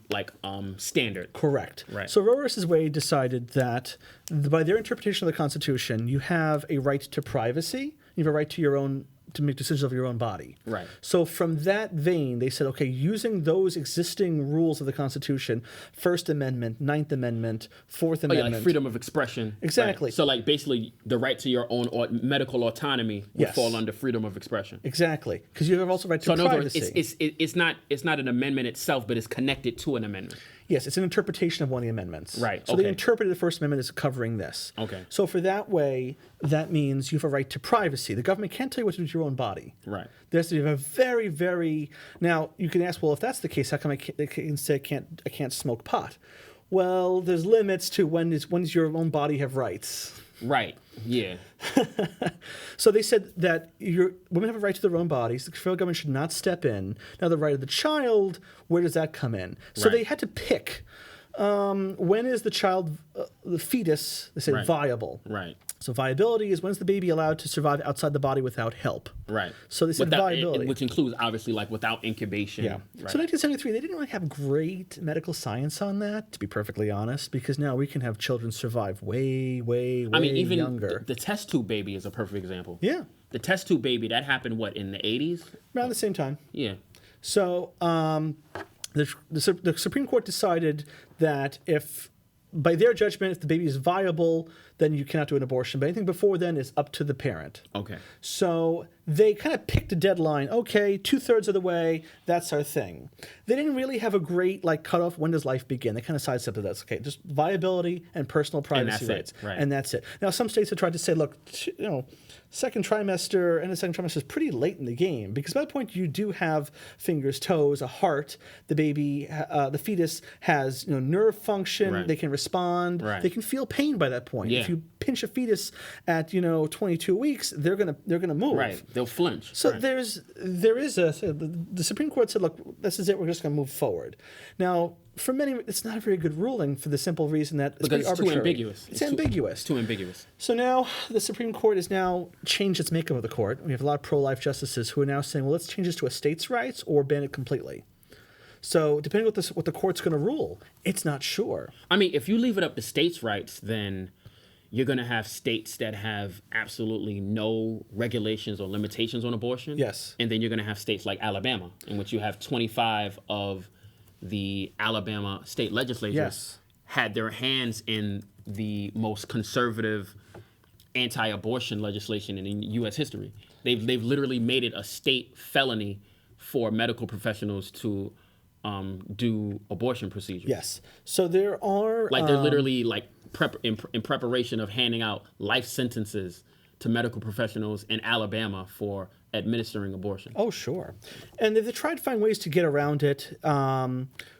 standard. Correct. Right. So Roe versus Wade decided that by their interpretation of the Constitution, you have a right to privacy. You have a right to make decisions of your own body. Right. So from that vein, they said, okay, using those existing rules of the Constitution, First Amendment, Ninth Amendment, Fourth Amendment. Like freedom of expression. Exactly. Right. So like basically the right to your own medical autonomy would fall under freedom of expression. Exactly. Because you have also right to privacy. So in other words, it's not an amendment itself, but it's connected to an amendment. Yes, it's an interpretation of one of the amendments. Right. So they interpreted the First Amendment as covering this. Okay. So for that way, that means you have a right to privacy. The government can't tell you what to do with your own body. Right. There's to be a very, very. Now you can ask, well, if that's the case, how come I can say I can't smoke pot? Well, there's limits to when does your own body have rights. Right. Yeah. So they said that women have a right to their own bodies. The federal government should not step in. Now, the right of the child, where does that come in? So they had to pick when is the child, the fetus, they say viable. Right. So viability is when's the baby allowed to survive outside the body without help. Right. So they said viability. Which includes, obviously, like without incubation. Yeah. Right. So 1973, they didn't really have great medical science on that, to be perfectly honest, because now we can have children survive way, way, way even younger. The test tube baby is a perfect example. Yeah. The test tube baby, that happened, in the 80s? Around the same time. Yeah. So the Supreme Court decided that by their judgment, if the baby is viable, then you cannot do an abortion. But anything before then is up to the parent. Okay. So they kind of picked a deadline. Okay, 2/3 of the way, that's our thing. They didn't really have a great cutoff. When does life begin? They kind of sidestepped that. Okay, just viability and personal privacy rights, and that's it. Now some states have tried to say, look, second trimester and the second trimester is pretty late in the game because by that point you do have fingers, toes, a heart. The baby, the fetus has nerve function. Right. They can respond. Right. They can feel pain by that point. Yeah. If you pinch a fetus at 22 weeks, they're gonna move. Right. They'll flinch. So right. there is the Supreme Court said, look, this is it. We're just going to move forward. Now, for many, it's not a very good ruling for the simple reason that it's because it's arbitrary. too ambiguous. It's ambiguous. It's too ambiguous. So now the Supreme Court has now changed its makeup of the court. We have a lot of pro-life justices who are now saying, well, let's change this to a states' rights or ban it completely. So depending on what the court's going to rule, it's not sure. I mean, if you leave it up to states' rights, then you're going to have states that have absolutely no regulations or limitations on abortion. Yes. And then you're going to have states like Alabama, in which you have 25 of the Alabama state legislatures had their hands in the most conservative anti-abortion legislation in U.S. history. They've literally made it a state felony for medical professionals to do abortion procedures. Yes. So there are they're literally in preparation of handing out life sentences to medical professionals in Alabama for administering abortion. Oh, sure. And they've tried to find ways to get around it.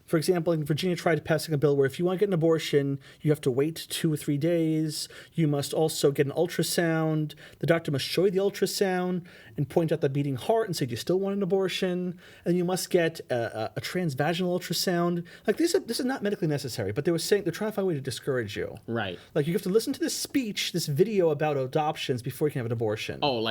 For example, Virginia tried passing a bill where if you want to get an abortion, you have to wait 2 or 3 days. You must also get an ultrasound. The doctor must show you the ultrasound and point out the beating heart and say, do you still want an abortion? And you must get a transvaginal ultrasound. This is not medically necessary, but they're trying to find a way to discourage you. Right. You have to listen to this speech, this video about adoptions before you can have an abortion. Oh,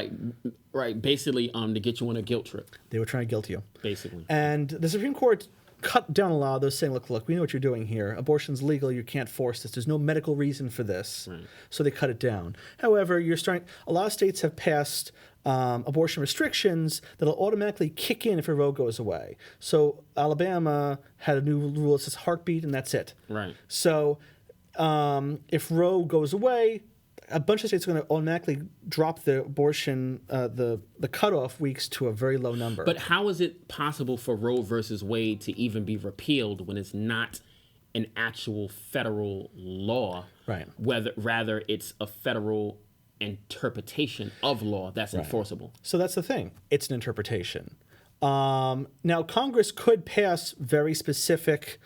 right. Basically, to get you on a guilt trip. They were trying to guilt you. Basically. And the Supreme Court cut down a lot of those, saying, look, we know what you're doing here. Abortion's legal. You can't force this. There's no medical reason for this. Right. So they cut it down. However, a lot of states have passed abortion restrictions that'll automatically kick in if a Roe goes away. So Alabama had a new rule that says heartbeat, and that's it. Right. So if Roe goes away, a bunch of states are going to automatically drop the abortion, the cutoff weeks to a very low number. But how is it possible for Roe versus Wade to even be repealed when it's not an actual federal law? Right. Rather, it's a federal interpretation of law that's enforceable. So that's the thing. It's an interpretation. Now, Congress could pass very specific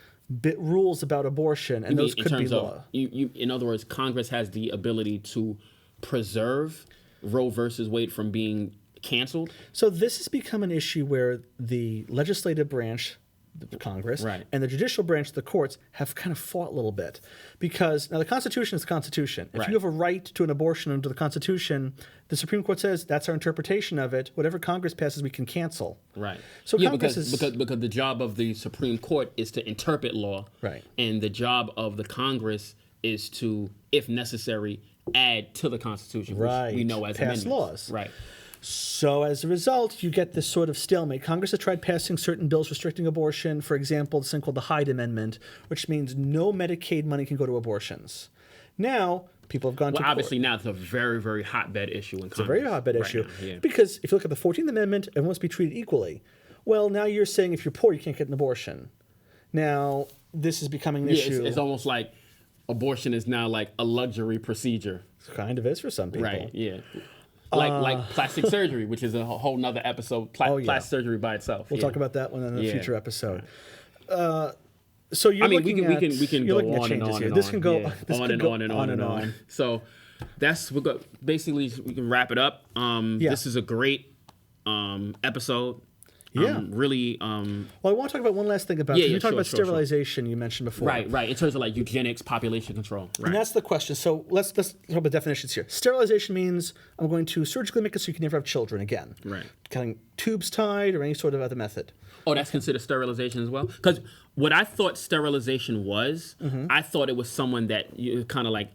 rules about abortion, and those could be law. In other words, Congress has the ability to preserve Roe versus Wade from being canceled. So this has become an issue where the legislative branch, the Congress, Right. and the judicial branch, the courts, have kind of fought a little bit. Because now the Constitution is the Constitution. If Right. you have a right to an abortion under the Constitution, the Supreme Court says that's our interpretation of it. Whatever Congress passes, we can cancel. Right. So yeah, Congress because the job of the Supreme Court is to interpret law. Right. And the job of the Congress is to, if necessary, add to the Constitution, Right. which we know as Pass amendments. laws. Right. So as a result, you get this sort of stalemate. Congress has tried passing certain bills restricting abortion. For example, this thing called the Hyde Amendment, which means no Medicaid money can go to abortions. Now, people have gone to court. Obviously now it's a very, very hotbed issue in Congress. It's a very hotbed right issue. now, yeah. Because if you look at the 14th Amendment, everyone must be treated equally. Well, now you're saying if you're poor, you can't get an abortion. Now, this is becoming an issue. It's almost like abortion is now like a luxury procedure. It kind of is for some people. Right, yeah. Like plastic surgery, which is a whole nother episode. Plastic surgery by itself. We'll talk about that one in a future episode. So you're we looking can you're go looking at on and changes on here. and This on. can go Yeah. this on can and go on and on. So that's basically we can wrap it up. This is a great episode. Yeah. Really. Well, I want to talk about one last thing about you talked about sterilization. You mentioned before. Right. In terms of like eugenics, population control. Right. And that's the question. So let's talk about definitions here. Sterilization means I'm going to surgically make it so you can never have children again. Right. Getting tubes tied or any sort of other method. Oh, that's considered sterilization as well? Because what I thought sterilization was, I thought it was someone that you kind of like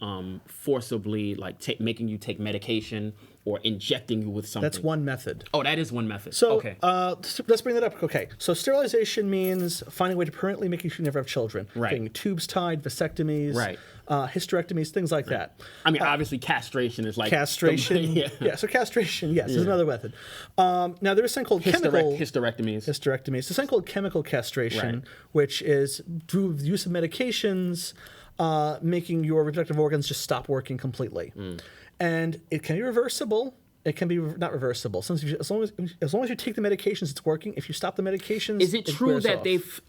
forcibly like making you take medication or injecting you with something. That's one method. Oh, that is one method. So okay. Let's bring that up. Okay, so sterilization means finding a way to permanently make you never have children. Right. Getting tubes tied, vasectomies, Right. Hysterectomies, things like that. I mean, obviously castration is like... Castration. Yeah, so castration, yes, is another method. Now, there's a thing called chemical... Hysterectomies. Hysterectomies. There's a thing called chemical castration, which is through the use of medications, making your reproductive organs just stop working completely. And it can be reversible. It can be not reversible. As long as you take the medications, it's working. If you stop the medications, is it true wears that off. they've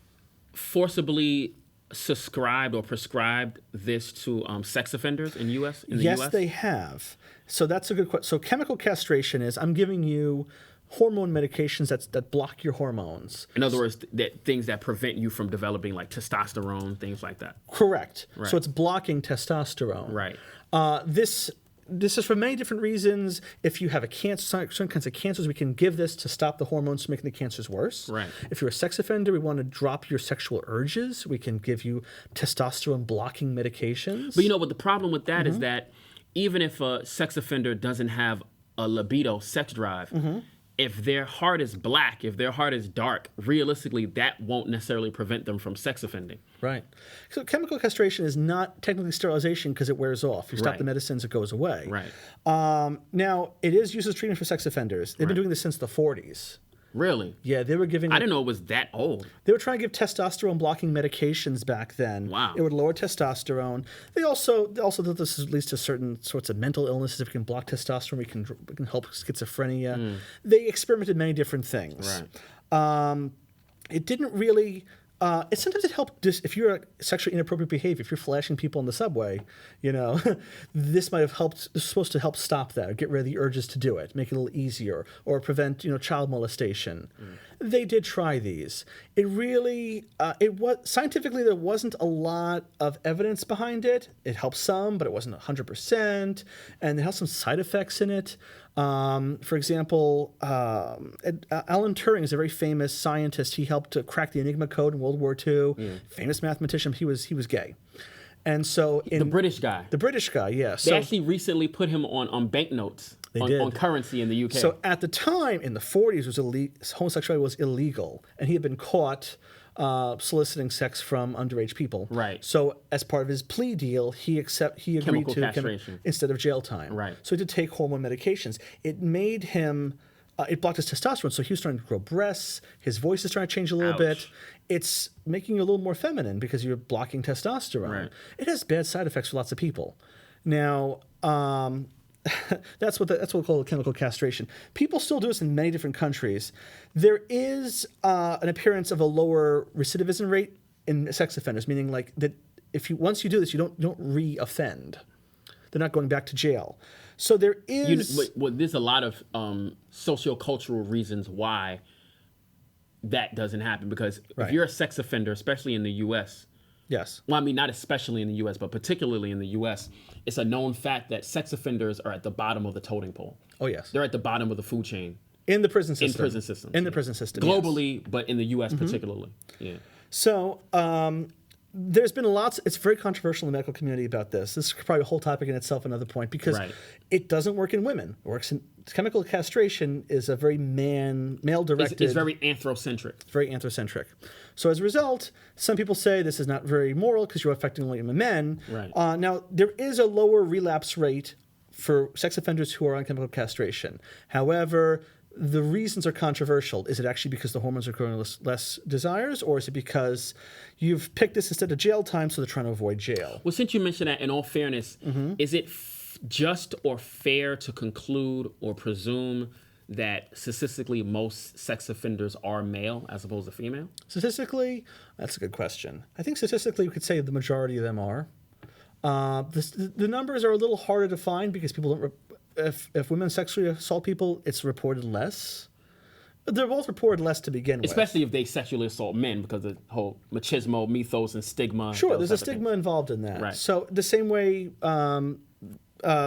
forcibly subscribed or prescribed this to sex offenders in the U.S.? Yes, they have. So that's a good question. So chemical castration is I'm giving you hormone medications that block your hormones. In other words, things that prevent you from developing like testosterone, things like that. Correct. Right. So it's blocking testosterone. Right. This is for many different reasons. If you have a cancer, certain kinds of cancers, we can give this to stop the hormones from making the cancers worse. Right. If you're a sex offender, we want to drop your sexual urges. We can give you testosterone blocking medications. But but the problem with that is that even if a sex offender doesn't have a libido, sex drive, if their heart is black, if their heart is dark, realistically, that won't necessarily prevent them from sex offending. Right. So chemical castration is not technically sterilization because it wears off. You stop Right. the medicines, it goes away. Right. Now, it is used as treatment for sex offenders. They've been doing this since the 40s. Really? Yeah, they were giving... I didn't know it was that old. They were trying to give testosterone blocking medications back then. Wow. It would lower testosterone. They also thought this leads to certain sorts of mental illnesses. If we can block testosterone, we can help schizophrenia. They experimented many different things. Right. It didn't really... sometimes it helped if you're sexually inappropriate behavior, if you're flashing people in the subway, this might have helped. It's supposed to help stop that, or get rid of the urges to do it, make it a little easier, or prevent child molestation. They did try these. It really, it was scientifically there wasn't a lot of evidence behind it. It helped some, but it wasn't 100%, and it has some side effects in it. For example, Alan Turing is a very famous scientist. He helped to crack the Enigma code in World War II. Famous mathematician. He was gay, and so The British guy. The British guy, yeah. They actually recently put him on banknotes. On currency in the UK. So at the time, in the 40s, homosexuality was illegal, and he had been caught soliciting sex from underage people. Right. So as part of his plea deal, he agreed Chemical to castration. instead of jail time. Right. So he did take hormone medications. It made him. It blocked his testosterone, so he was starting to grow breasts. His voice is starting to change a little bit. It's making you a little more feminine because you're blocking testosterone. Right. It has bad side effects for lots of people. Now, that's what we call chemical castration. People still do this in many different countries. There is an appearance of a lower recidivism rate in sex offenders, meaning like that if you once you do this, you don't re-offend. They're not going back to jail. So there is. There's a lot of sociocultural reasons why that doesn't happen. Because if you're a sex offender, especially in the U.S. Yes. Well, I mean, not especially in the U.S., but particularly in the U.S., it's a known fact that sex offenders are at the bottom of the totem pole. Oh, yes. They're at the bottom of the food chain. In the prison system. In the prison system. Globally, yes. But in the U.S. particularly. Yeah. So there's been it's very controversial in the medical community about this. This is probably a whole topic in itself, another point, because it doesn't work in women. It works in chemical castration is a very male-directed. It's very anthrocentric. It's very anthrocentric. So as a result, some people say this is not very moral because you're affecting only men. Right. Now, there is a lower relapse rate for sex offenders who are on chemical castration. However, the reasons are controversial. Is it actually because the hormones are growing less desires, or is it because you've picked this instead of jail time, so they're trying to avoid jail? Well, since you mentioned that, in all fairness, is it just or fair to conclude or presume that statistically most sex offenders are male as opposed to female? Statistically, that's a good question. I think statistically we could say the majority of them are. The numbers are a little harder to find because people don't. If women sexually assault people, it's reported less. They're both reported less to begin with. Especially if they sexually assault men, because of the whole machismo, mythos, and stigma. Sure, there's a stigma involved in that. Right. So the same way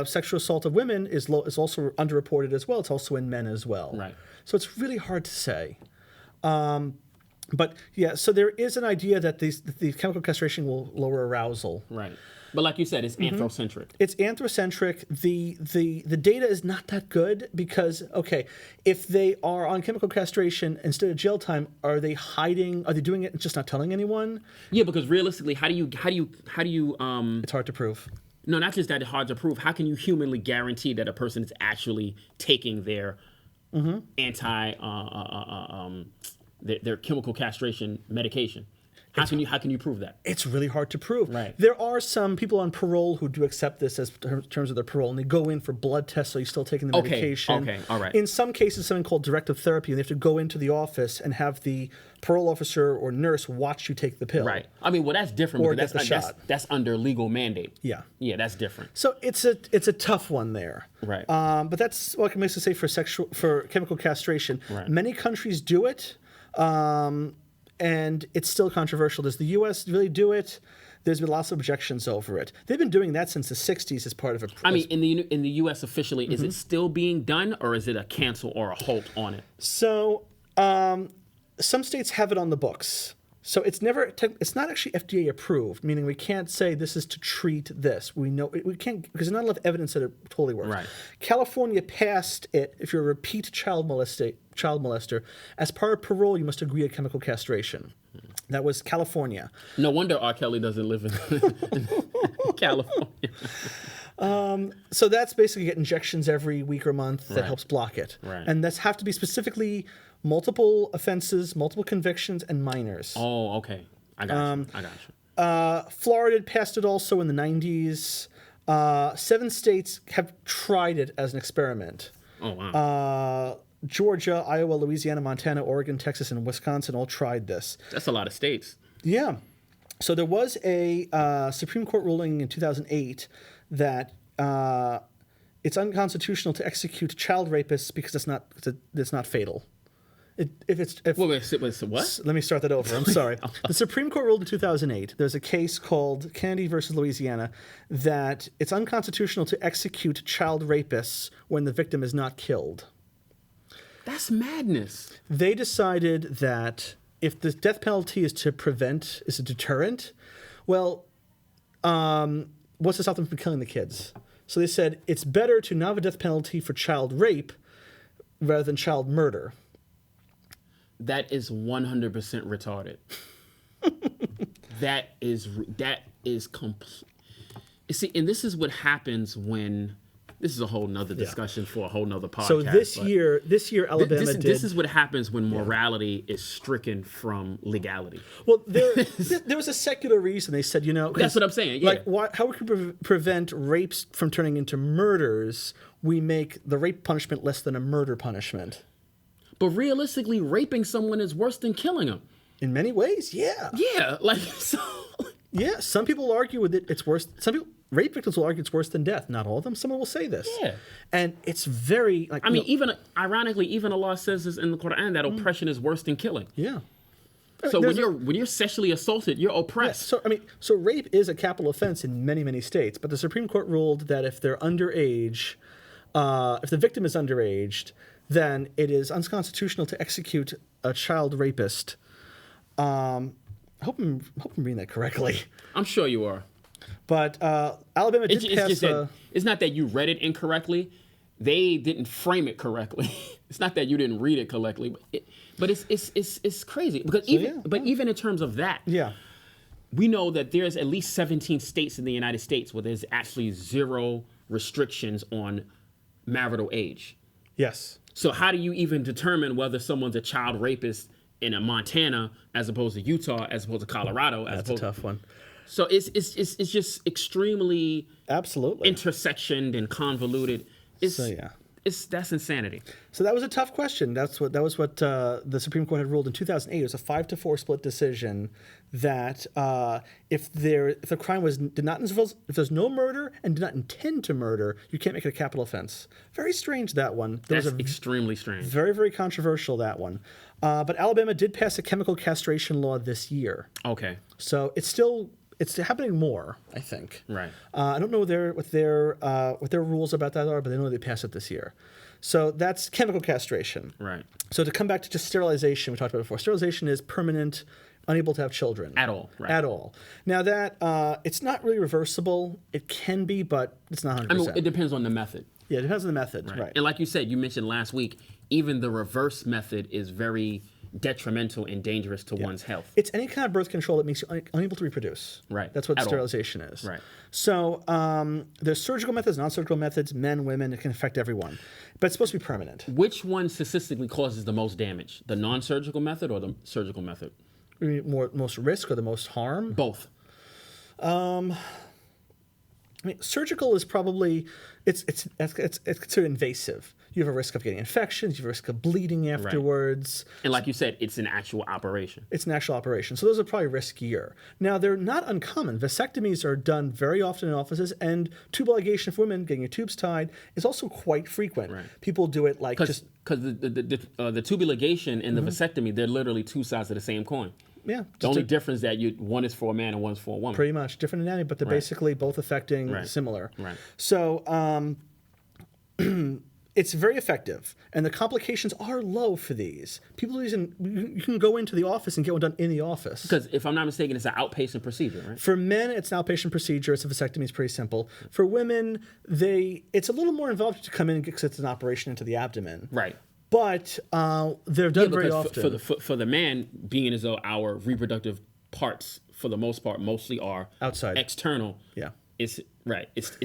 sexual assault of women is also underreported as well. It's also in men as well. Right. So it's really hard to say. But yeah, so there is an idea that the chemical castration will lower arousal. Right. But like you said, it's anthrocentric. It's anthrocentric. The data is not that good because, okay, if they are on chemical castration instead of jail time, are they hiding? Are they doing it and just not telling anyone? Yeah, because realistically, how do you It's hard to prove. No, not just that it's hard to prove. How can you humanly guarantee that a person is actually taking their their chemical castration medication? How can you prove that? It's really hard to prove. Right. There are some people on parole who do accept this as terms of their parole, and they go in for blood tests, so you're still taking the medication. Okay, all right. In some cases, something called directive therapy, and they have to go into the office and have the parole officer or nurse watch you take the pill. Right. I mean, well, that's different. Or because get the shot. That's under legal mandate. Yeah. Yeah, that's different. So it's a tough one there. Right. But that's what I can basically say for chemical castration. Right. Many countries do it. And it's still controversial. Does the U.S. really do it? There's been lots of objections over it. They've been doing that since the 60s as part of a... I mean, in the U.S. officially, is it still being done, or is it a cancel or a halt on it? So some states have it on the books. So it's not actually FDA approved, meaning we can't say this is to treat this. We can't, because there's not enough evidence that it totally works. Right. California passed it. If you're a repeat child molester, as part of parole, you must agree to chemical castration. That was California. No wonder R. Kelly doesn't live in California. So that's basically get injections every week or month that helps block it. Right. And that's have to be specifically multiple offenses, multiple convictions, and minors. Oh, okay. I got you. Florida passed it also in the 90s. 7 states have tried it as an experiment. Oh, wow. Georgia, Iowa, Louisiana, Montana, Oregon, Texas, and Wisconsin all tried this. That's a lot of states. Yeah. So there was a Supreme Court ruling in 2008 that it's unconstitutional to execute child rapists because it's not fatal. Wait, what? Let me start that over. I'm sorry. The Supreme Court ruled in 2008. There's a case called Kennedy versus Louisiana that it's unconstitutional to execute child rapists when the victim is not killed. That's madness. They decided that if the death penalty is a deterrent, well, what's to stop them from killing the kids? So they said it's better to not have a death penalty for child rape rather than child murder. That is 100% retarded. that is complete. You see, and this is what happens when this is a whole nother discussion for a whole nother podcast. So this year, Alabama did. This is what happens when morality is stricken from legality. Well, there was a secular reason. They said, that's what I'm saying. Yeah. Like, how we can prevent rapes from turning into murders? We make the rape punishment less than a murder punishment. But realistically, raping someone is worse than killing them. In many ways, yeah. Yeah, like so. Yeah, some people argue with it. It's worse. Some people, rape victims will argue it's worse than death. Not all of them. Someone will say this. Yeah. And it's very like. I mean, even ironically, even Allah says this in the Quran that oppression is worse than killing. Yeah. So when you're sexually assaulted, you're oppressed. Yeah, so rape is a capital offense in many states. But the Supreme Court ruled that if they're underage, if the victim is underaged, then it is unconstitutional to execute a child rapist. I hope I'm reading that correctly. I'm sure you are. But Alabama did pass it's not that you read it incorrectly. They didn't frame it correctly. It's not that you didn't read it correctly. But it's crazy. Because even in terms of that, we know that there's at least 17 states in the United States where there's actually zero restrictions on marital age. Yes. So how do you even determine whether someone's a child rapist in a Montana as opposed to Utah, as opposed to Colorado? That's a tough one. So it's just extremely absolutely intersectioned and convoluted. That's insanity. So that was a tough question. That was what the Supreme Court had ruled in 2008. It was a 5-4 split decision that if the crime if there's no murder and did not intend to murder, you can't make it a capital offense. Very strange, that one. That's extremely strange. Very, very controversial, that one. But Alabama did pass a chemical castration law this year. Okay. So it's happening more, I think. Right. I don't know what their rules about that are, but they know they passed it this year. So that's chemical castration. Right. So to come back to just sterilization, we talked about before. Sterilization is permanent, unable to have children. At all. Right. At all. Now that it's not really reversible. It can be, but it's not 100%. I mean, it depends on the method. Yeah, it depends on the method. Right. And like you said, you mentioned last week, even the reverse method is very detrimental and dangerous to one's health. It's any kind of birth control that makes you unable to reproduce. Right. That's what sterilization is. Right. So there's surgical methods, non-surgical methods, men, women. It can affect everyone. But it's supposed to be permanent. Which one statistically causes the most damage? The non-surgical method or the surgical method? Most risk or the most harm? Both. I mean, surgical is probably it's considered invasive. You have a risk of getting infections. You have a risk of bleeding afterwards. Right. And like you said, it's an actual operation. It's an actual operation. So those are probably riskier. Now, they're not uncommon. Vasectomies are done very often in offices, and tubal ligation for women, getting your tubes tied, is also quite frequent. Right. People do it like because the tubal ligation and the vasectomy, they're literally two sides of the same coin. Yeah. The only difference that one is for a man and one is for a woman. Pretty much. Different anatomy, but they're basically both affecting similar. Right. So it's very effective, and the complications are low for these. People you can go into the office and get one done in the office. Because if I'm not mistaken, it's an outpatient procedure, right? For men, it's an outpatient procedure. It's a vasectomy. It's pretty simple. For women, it's a little more involved to come in because it's an operation into the abdomen. Right. But they're done very often. For the man, being as though our reproductive parts, for the most part, mostly are outside, external. Yeah. It's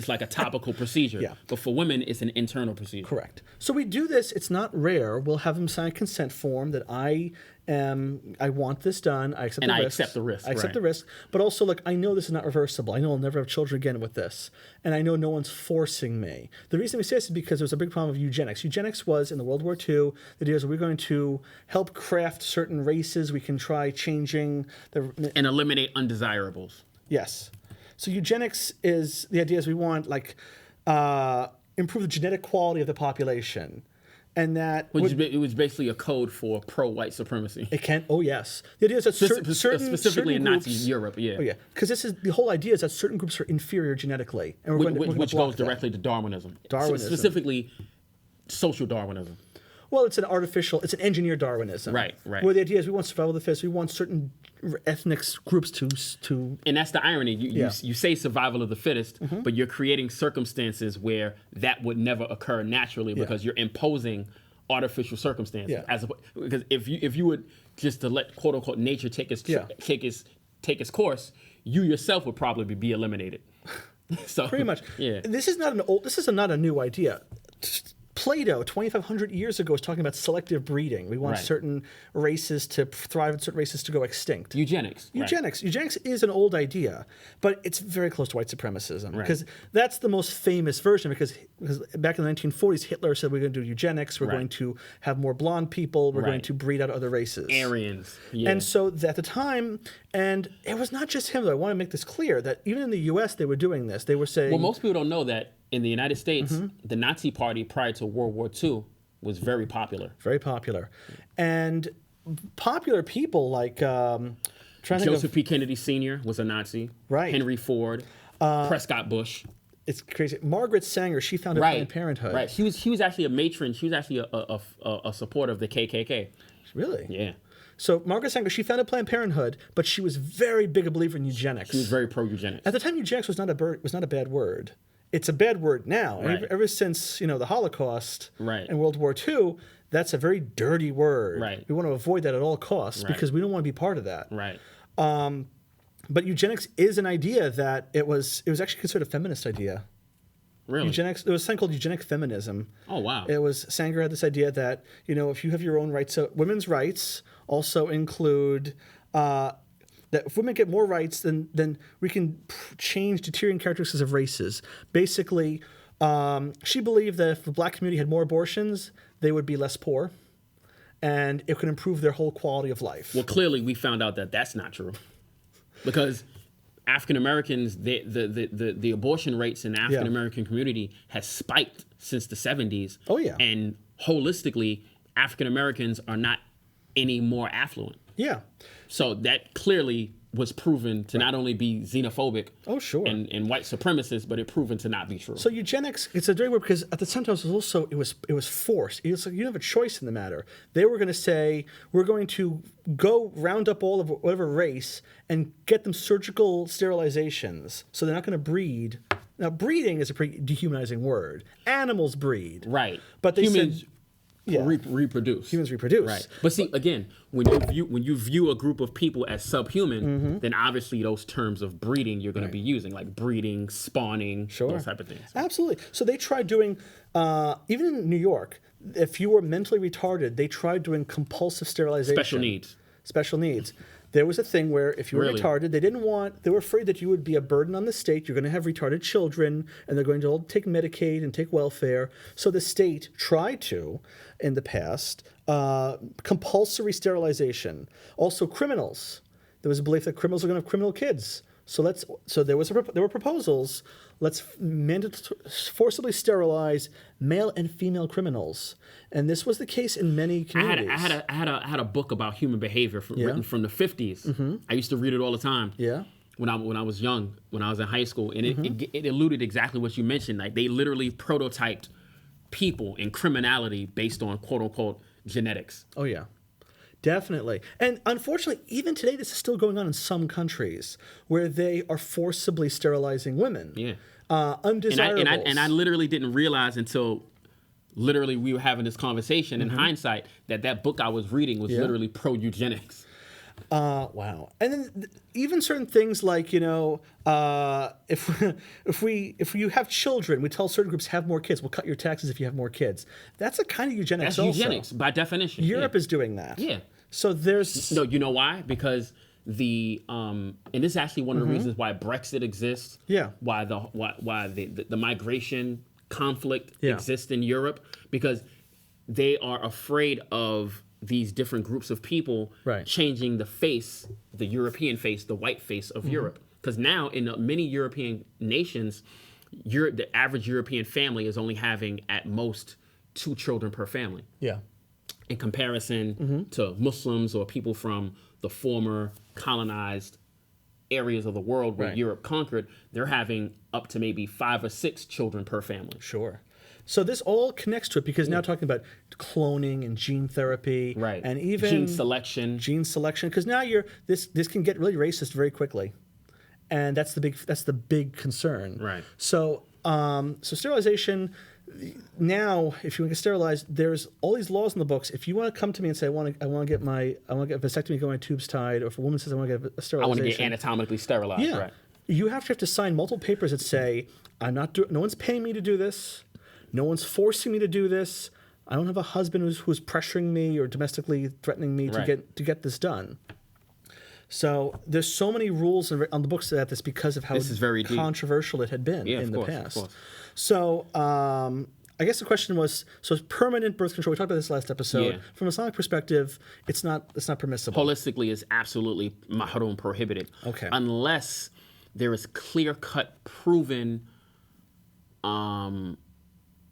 like a topical procedure. Yeah. But for women, it's an internal procedure. Correct. So we do this. It's not rare. We'll have them sign a consent form that I want this done. I accept the risk. I accept the risk. I accept the risk. But also, look, I know this is not reversible. I know I'll never have children again with this. And I know no one's forcing me. The reason we say this is because there was a big problem with eugenics. Eugenics was, in the World War II, the idea is we're going to help craft certain races. We can try changing and eliminate undesirables. Yes. So eugenics is, the idea is we want, improve the genetic quality of the population. And that it was basically a code for pro-white supremacy. It can. Oh yes. The idea is that specifically in groups, Nazi Europe. Yeah. Oh yeah. Because the whole idea is that certain groups are inferior genetically, and which goes directly to Darwinism. Specifically, social Darwinism. Well, it's an engineered Darwinism. Right. Where the idea is we want survival of the fittest. We want certain ethnic groups to. And that's the irony. You say survival of the fittest, but you're creating circumstances where that would never occur naturally because you're imposing artificial circumstances. Yeah. Because if you would just to let quote unquote nature take its course, you yourself would probably be eliminated. So Pretty much. Yeah. This is not a new idea. Plato, 2,500 years ago, was talking about selective breeding. We want Right. certain races to thrive and certain races to go extinct. Eugenics. Right. Eugenics is an old idea, but it's very close to white supremacism, Right. because that's the most famous version, because back in the 1940s, Hitler said we're going to do eugenics, we're Right. going to have more blonde people, we're going Right. to breed out other races. Aryans. Yeah. And so at the time, and it was not just him, though. I want to make this clear, that even in the U.S. they were doing this. They were saying... Well, most people don't know that in the United States, the Nazi Party prior to World War II was very popular. Very popular. And popular people like... trying to think Joseph of, P. Kennedy Sr. was a Nazi. Right. Henry Ford. Prescott Bush. it's crazy. Margaret Sanger, she founded Planned Parenthood. Right. She was actually a matron. She was actually a supporter of the KKK. Really? Yeah. So Margaret Sanger, she founded Planned Parenthood, but she was very big a believer in eugenics. She was very pro-eugenics. At the time, eugenics was not a bad word. It's a bad word now. Right. Ever since the Holocaust Right. and World War II, that's a very dirty word. Right. We want to avoid that at all costs Right. because we don't want to be part of that. Right. But eugenics is an idea that it was actually considered a feminist idea. Really? Eugenics. There was something called eugenic feminism. Oh, wow. It was Sanger had this idea that if you have your own rights, so women's rights also include that if women get more rights, then we can change deteriorating characteristics of races. Basically, she believed that if the black community had more abortions, they would be less poor, and it could improve their whole quality of life. Well, clearly we found out that that's not true, because African Americans, the abortion rates in the African American community has spiked since the 70s. Oh, yeah. And holistically, African Americans are not any more affluent. Yeah. So that clearly was proven to not only be xenophobic and white supremacist, but it proven to not be true. So eugenics, it's a dirty word because at the same time it was forced. It was like you didn't have a choice in the matter. They were going to say, we're going to go round up all of whatever race and get them surgical sterilizations. So they're not going to breed. Now, breeding is a pretty dehumanizing word. Animals breed. Right. But they humans said... reproduce. Humans reproduce. Right. But see, again, when you view a group of people as subhuman, then obviously those terms of breeding you're going to be using, like breeding, spawning, those type of things. Absolutely. So they tried doing, even in New York, if you were mentally retarded, they tried doing compulsive sterilization. Special needs. There was a thing where if you were retarded, they were afraid that you would be a burden on the state. You're going to have retarded children, and they're going to all take Medicaid and take welfare. So the state tried to, in the past, compulsory sterilization. Also criminals. There was a belief that criminals are going to have criminal kids. So there were proposals. Let's forcibly sterilize male and female criminals, and this was the case in many communities. I had a book about human behavior written from the 50s. I used to read it all the time. Yeah. When I was young, when I was in high school, and it alluded exactly what you mentioned. Like they literally prototyped people in criminality based on quote unquote genetics. Oh yeah. Definitely. And unfortunately, even today, this is still going on in some countries where they are forcibly sterilizing women. Yeah. Undesirables. And I literally didn't realize until literally we were having this conversation in hindsight that book I was reading was literally pro-eugenics. Wow. And then even certain things like, if you have children, we tell certain groups have more kids. We'll cut your taxes if you have more kids. That's a kind of eugenics That's also. eugenics by definition. Europe is doing that. Yeah. So there's... No, you know why? Because and this is actually one of the reasons why Brexit exists. Yeah. Why the migration conflict exists in Europe, because they are afraid of these different groups of people changing the European face, the white face of Europe. Because now in many European nations, the average European family is only having at most 2 children per family. Yeah. In comparison to Muslims or people from the former colonized areas of the world where Europe conquered, they're having up to maybe 5 or 6 children per family. Sure. So this all connects to it because now talking about cloning and gene therapy, and even gene selection, because now this can get really racist very quickly, and that's the big concern. Right. So sterilization. Now, if you want to get sterilized, there's all these laws in the books. If you want to come to me and say, I want to get a vasectomy, get my tubes tied, or if a woman says I want to get a sterilization, I want to get anatomically sterilized. Yeah. Right. You have to sign multiple papers that say, no one's paying me to do this. No one's forcing me to do this. I don't have a husband who's pressuring me or domestically threatening me to get this done. So there's so many rules on the books that this because of how controversial it had been in the past. So I guess the question was, so permanent birth control, we talked about this last episode. From an Islamic perspective, it's not permissible. Holistically, it's absolutely mahrum, prohibited. Okay. Unless there is clear-cut, proven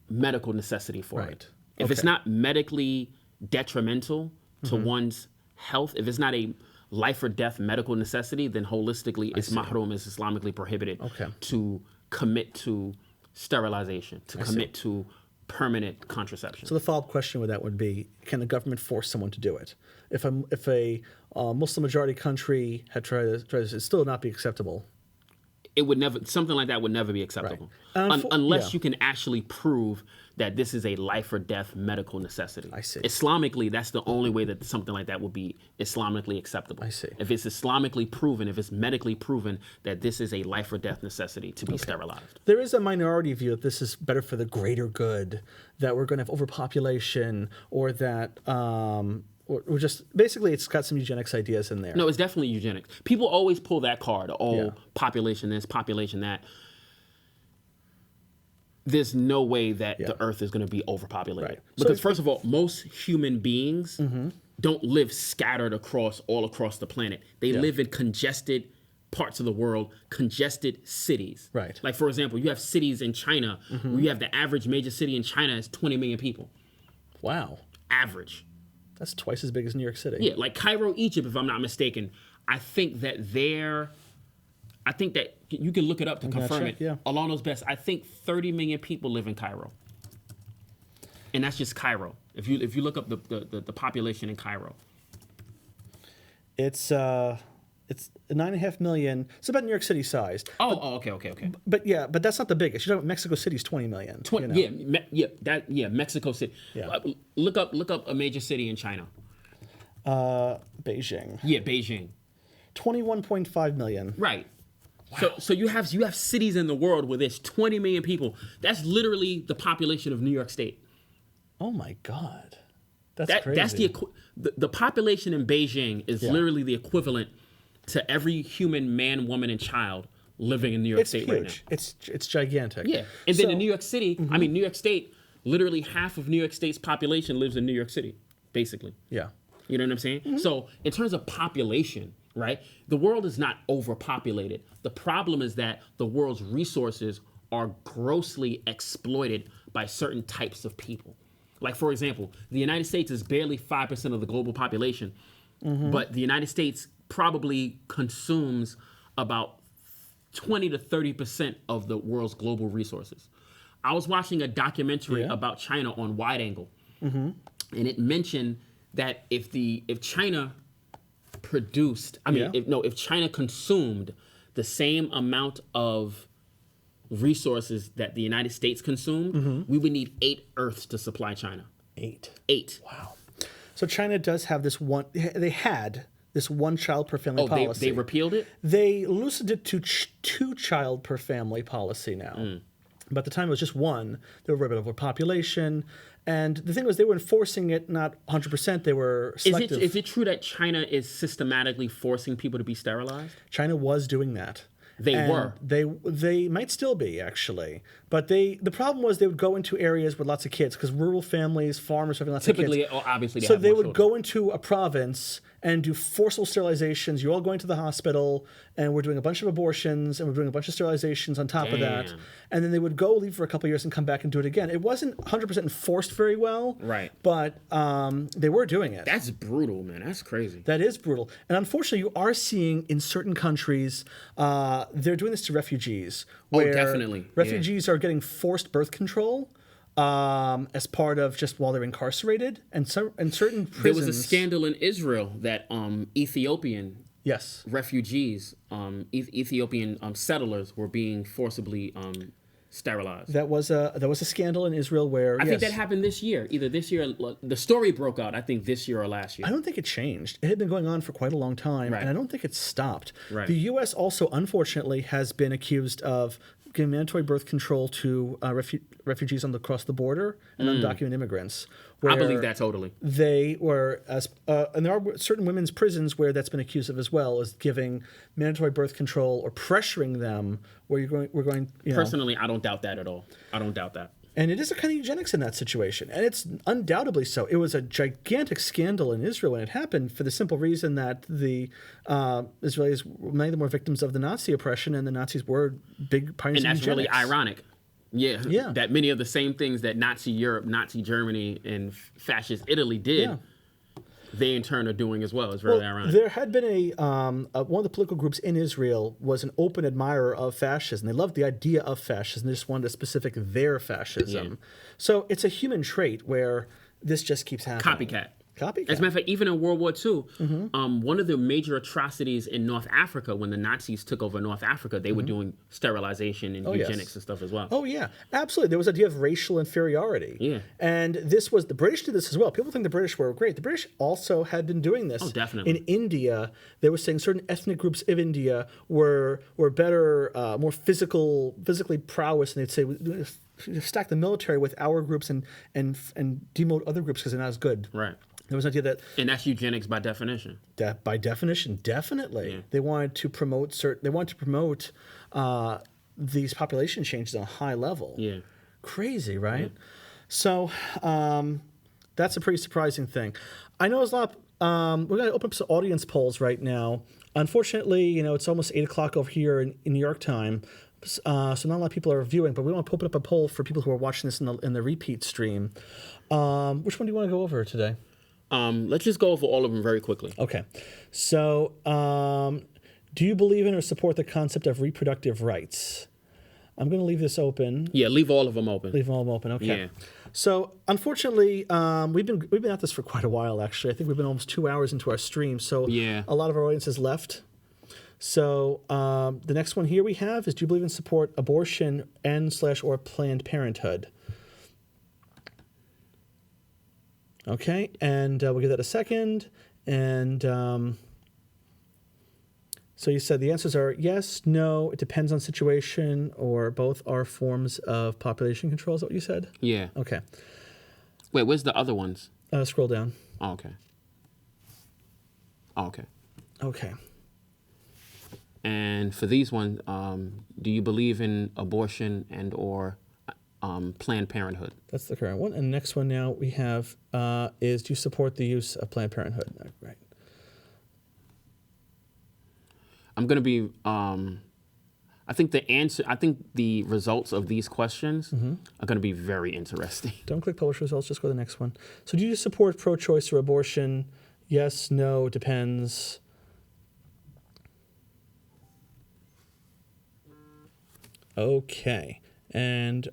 medical necessity for it. If it's not medically detrimental to one's health, if it's not a life or death medical necessity, then holistically it's mahrum, is Islamically prohibited to commit to sterilization, to commit to permanent contraception. So the follow-up question with that would be, can the government force someone to do it? If a Muslim majority country had tried this, it'd still not be acceptable. It would never, something like that would never be acceptable. Unless you can actually prove that this is a life or death medical necessity. I see. Islamically, that's the only way that something like that would be Islamically acceptable. I see. If it's Islamically proven, if it's medically proven that this is a life or death necessity to be sterilized. There is a minority view that this is better for the greater good, that we're going to have overpopulation, or that or just basically it's got some eugenics ideas in there. No, it's definitely eugenics. People always pull that card. Population this, population that. There's no way that the Earth is going to be overpopulated. Because first of all, most human beings don't live scattered all across the planet. They live in congested parts of the world, congested cities. Right. Like, for example, you have cities in China where you have the average major city in China is 20 million people. Wow. Average. That's twice as big as New York City. Yeah, like Cairo, Egypt, if I'm not mistaken. I think that you can look it up to confirm it. Yeah. Along those bets, I think 30 million people live in Cairo, and that's just Cairo. If you look up the population in Cairo, it's 9.5 million. It's about New York City sized. Okay. But that's not the biggest. You're talking about Mexico City's 20 million. Mexico City. Yeah. Look up a major city in China. Beijing. Yeah, Beijing. 21.5 million. Right. Wow. So you have cities in the world where there's 20 million people. That's literally the population of New York State. Oh my God, that's crazy. That's the population in Beijing is literally the equivalent to every human man, woman, and child living in New York State right now. It's gigantic. Yeah, and then in New York City, New York State, literally half of New York State's population lives in New York City, basically. Yeah. You know what I'm saying? So in terms of population, right, the world is not overpopulated. The problem is that the world's resources are grossly exploited by certain types of people. Like, for example, the United States is barely 5% of the global population, but the United States probably consumes about 20 to 30% of the world's global resources. I was watching a documentary about China on Wide Angle, and it mentioned that if China if China consumed the same amount of resources that the United States consumed, we would need 8 Earths to supply China. 8. Wow. So China does have this one. They had this one child per family policy. They repealed it? They loosened it to 2 child per family policy now. But at the time it was just one. They were worried about overpopulation. And the thing was, they were enforcing it not 100%. They were selective. Is it true that China is systematically forcing people to be sterilized? China was doing that. Were. They might still be, actually. But the problem was they would go into areas with lots of kids, because rural families, farmers having lots of kids. Typically, obviously, so they would go into a province and do forcible sterilizations. You're all going to the hospital, and we're doing a bunch of abortions, and we're doing a bunch of sterilizations on top of that. And then they would go leave for a couple of years and come back and do it again. It wasn't 100% enforced very well. Right. But they were doing it. That's brutal, man. That's crazy. That is brutal. And unfortunately, you are seeing in certain countries, they're doing this to refugees. Where definitely. Refugees are getting forced birth control as part of just while they're incarcerated. And certain prisons. There was a scandal in Israel that Ethiopian Yes. refugees, Ethiopian settlers were being forcibly sterilized. That was a scandal in Israel where I think that happened this year. Either this year, the story broke out, I think this year or last year. I don't think it changed. It had been going on for quite a long time, Right. and I don't think it stopped. Right. The U.S. also, unfortunately, has been accused of giving mandatory birth control to refugees across the border and undocumented immigrants. I believe that totally. They were, and there are certain women's prisons where that's been accused of as well, as giving mandatory birth control or pressuring them. Where we're going. Personally, I don't doubt that at all. I don't doubt that. And it is a kind of eugenics in that situation. And it's undoubtedly so. It was a gigantic scandal in Israel when it happened for the simple reason that the Israelis, many of them were victims of the Nazi oppression, and the Nazis were big pioneers And of that's really eugenics. ironic. Yeah. Yeah. That many of the same things that Nazi Europe, Nazi Germany, and fascist Italy did, Yeah. they in turn are doing as well. It's really ironic. There had been one of the political groups in Israel was an open admirer of fascism. They loved the idea of fascism. They just wanted a specific their fascism. Yeah. So it's a human trait where this just keeps happening. Copycat. Copycat. As a matter of fact, even in World War II, one of the major atrocities in North Africa, when the Nazis took over North Africa, they were doing sterilization and yes. eugenics and stuff as well. Oh, yeah, absolutely. There was an idea of racial inferiority. Yeah. And the British did this as well. People think the British were great. The British also had been doing this. Oh, definitely. In India, they were saying certain ethnic groups of India were better, more physically prowess, and they'd say, stack the military with our groups and demote other groups because they're not as good. Right. There was an idea that And that's eugenics by definition. by definition, definitely, Yeah. they wanted to promote these population changes on a high level. Yeah. Crazy, right? So that's a pretty surprising thing. I know there's a lot. We're going to open up some audience polls right now. Unfortunately, it's almost 8:00 over here in New York time. So not a lot of people are viewing, but we want to open up a poll for people who are watching this in the repeat stream. Which one do you want to go over today? Let's just go over all of them very quickly. Okay. So, do you believe in or support the concept of reproductive rights? I'm going to leave this open. Yeah, leave all of them open. Leave them all open. Okay. Yeah. So, unfortunately, we've been at this for quite a while. Actually, I think we've been almost 2 hours into our stream. So, Yeah. a lot of our audience has left. So, the next one here we have is: do you believe in support abortion and/or Planned Parenthood? Okay, and we'll give that a second. And so you said the answers are yes, no, it depends on situation, or both are forms of population control. Is that what you said? Yeah. Okay. Wait, where's the other ones? Scroll down. Oh, okay. Oh, okay. Okay. And for these ones, do you believe in abortion and/or Planned Parenthood? That's the current one. And the next one now we have is: do you support the use of Planned Parenthood? Right. I'm going to be, I think the results of these questions are going to be very interesting. Don't click publish results, just go to the next one. So do you support pro-choice or abortion? Yes, no, depends. Okay. And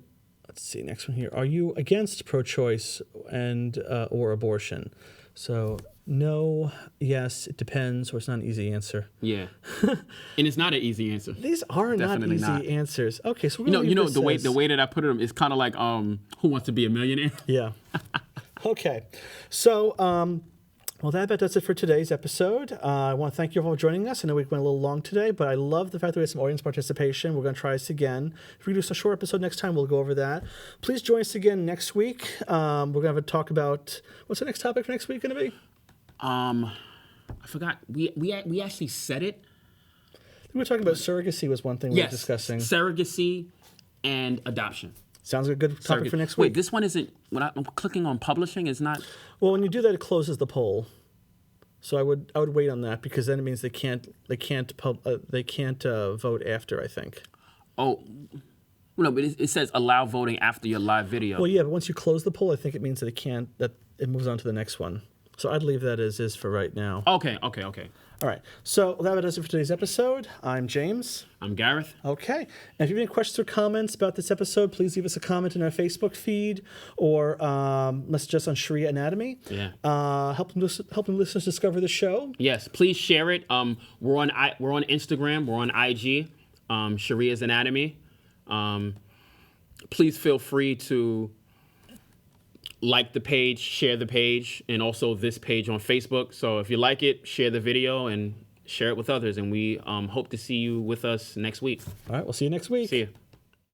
let's see, next one here. Are you against pro-choice and or abortion? So no, yes, it depends, or it's not an easy answer. Yeah. And it's not an easy answer. These are Definitely not easy not. answers. Okay, so we're gonna leave this the as- way that I put it is kind of like Who Wants to Be a Millionaire? Yeah. Okay. So, well, that about does it for today's episode. I want to thank you all for joining us. I know we went a little long today, but I love the fact that we had some audience participation. We're going to try this again. If we do a short episode next time, we'll go over that. Please join us again next week. We're going to have a talk about, what's the next topic for next week going to be? I forgot. We actually said it. We were talking about surrogacy was one thing we were discussing. Surrogacy and adoption. Sounds like a good topic for next Wait, week. this one isn't. When I'm clicking on publishing, it's not. Well, when you do that, it closes the poll. So I would wait on that, because then it means they can't vote after, I think. Oh, no, but it says allow voting after your live video. Well, yeah, but once you close the poll, I think it means that it moves on to the next one. So I'd leave that as is for right now. Okay. All right. So that does it for today's episode. I'm James. I'm Gareth. Okay. And if you have any questions or comments about this episode, please leave us a comment in our Facebook feed, or message us on Sharīah Anatomy. Yeah. Helping listeners discover the show. Yes, please share it. We're on Instagram. We're on IG. Sharīah's Anatomy. please feel free to like the page, share the page, and also this page on Facebook. So if you like it, share the video and share it with others. And we hope to see you with us next week. All right, we'll see you next week. See you.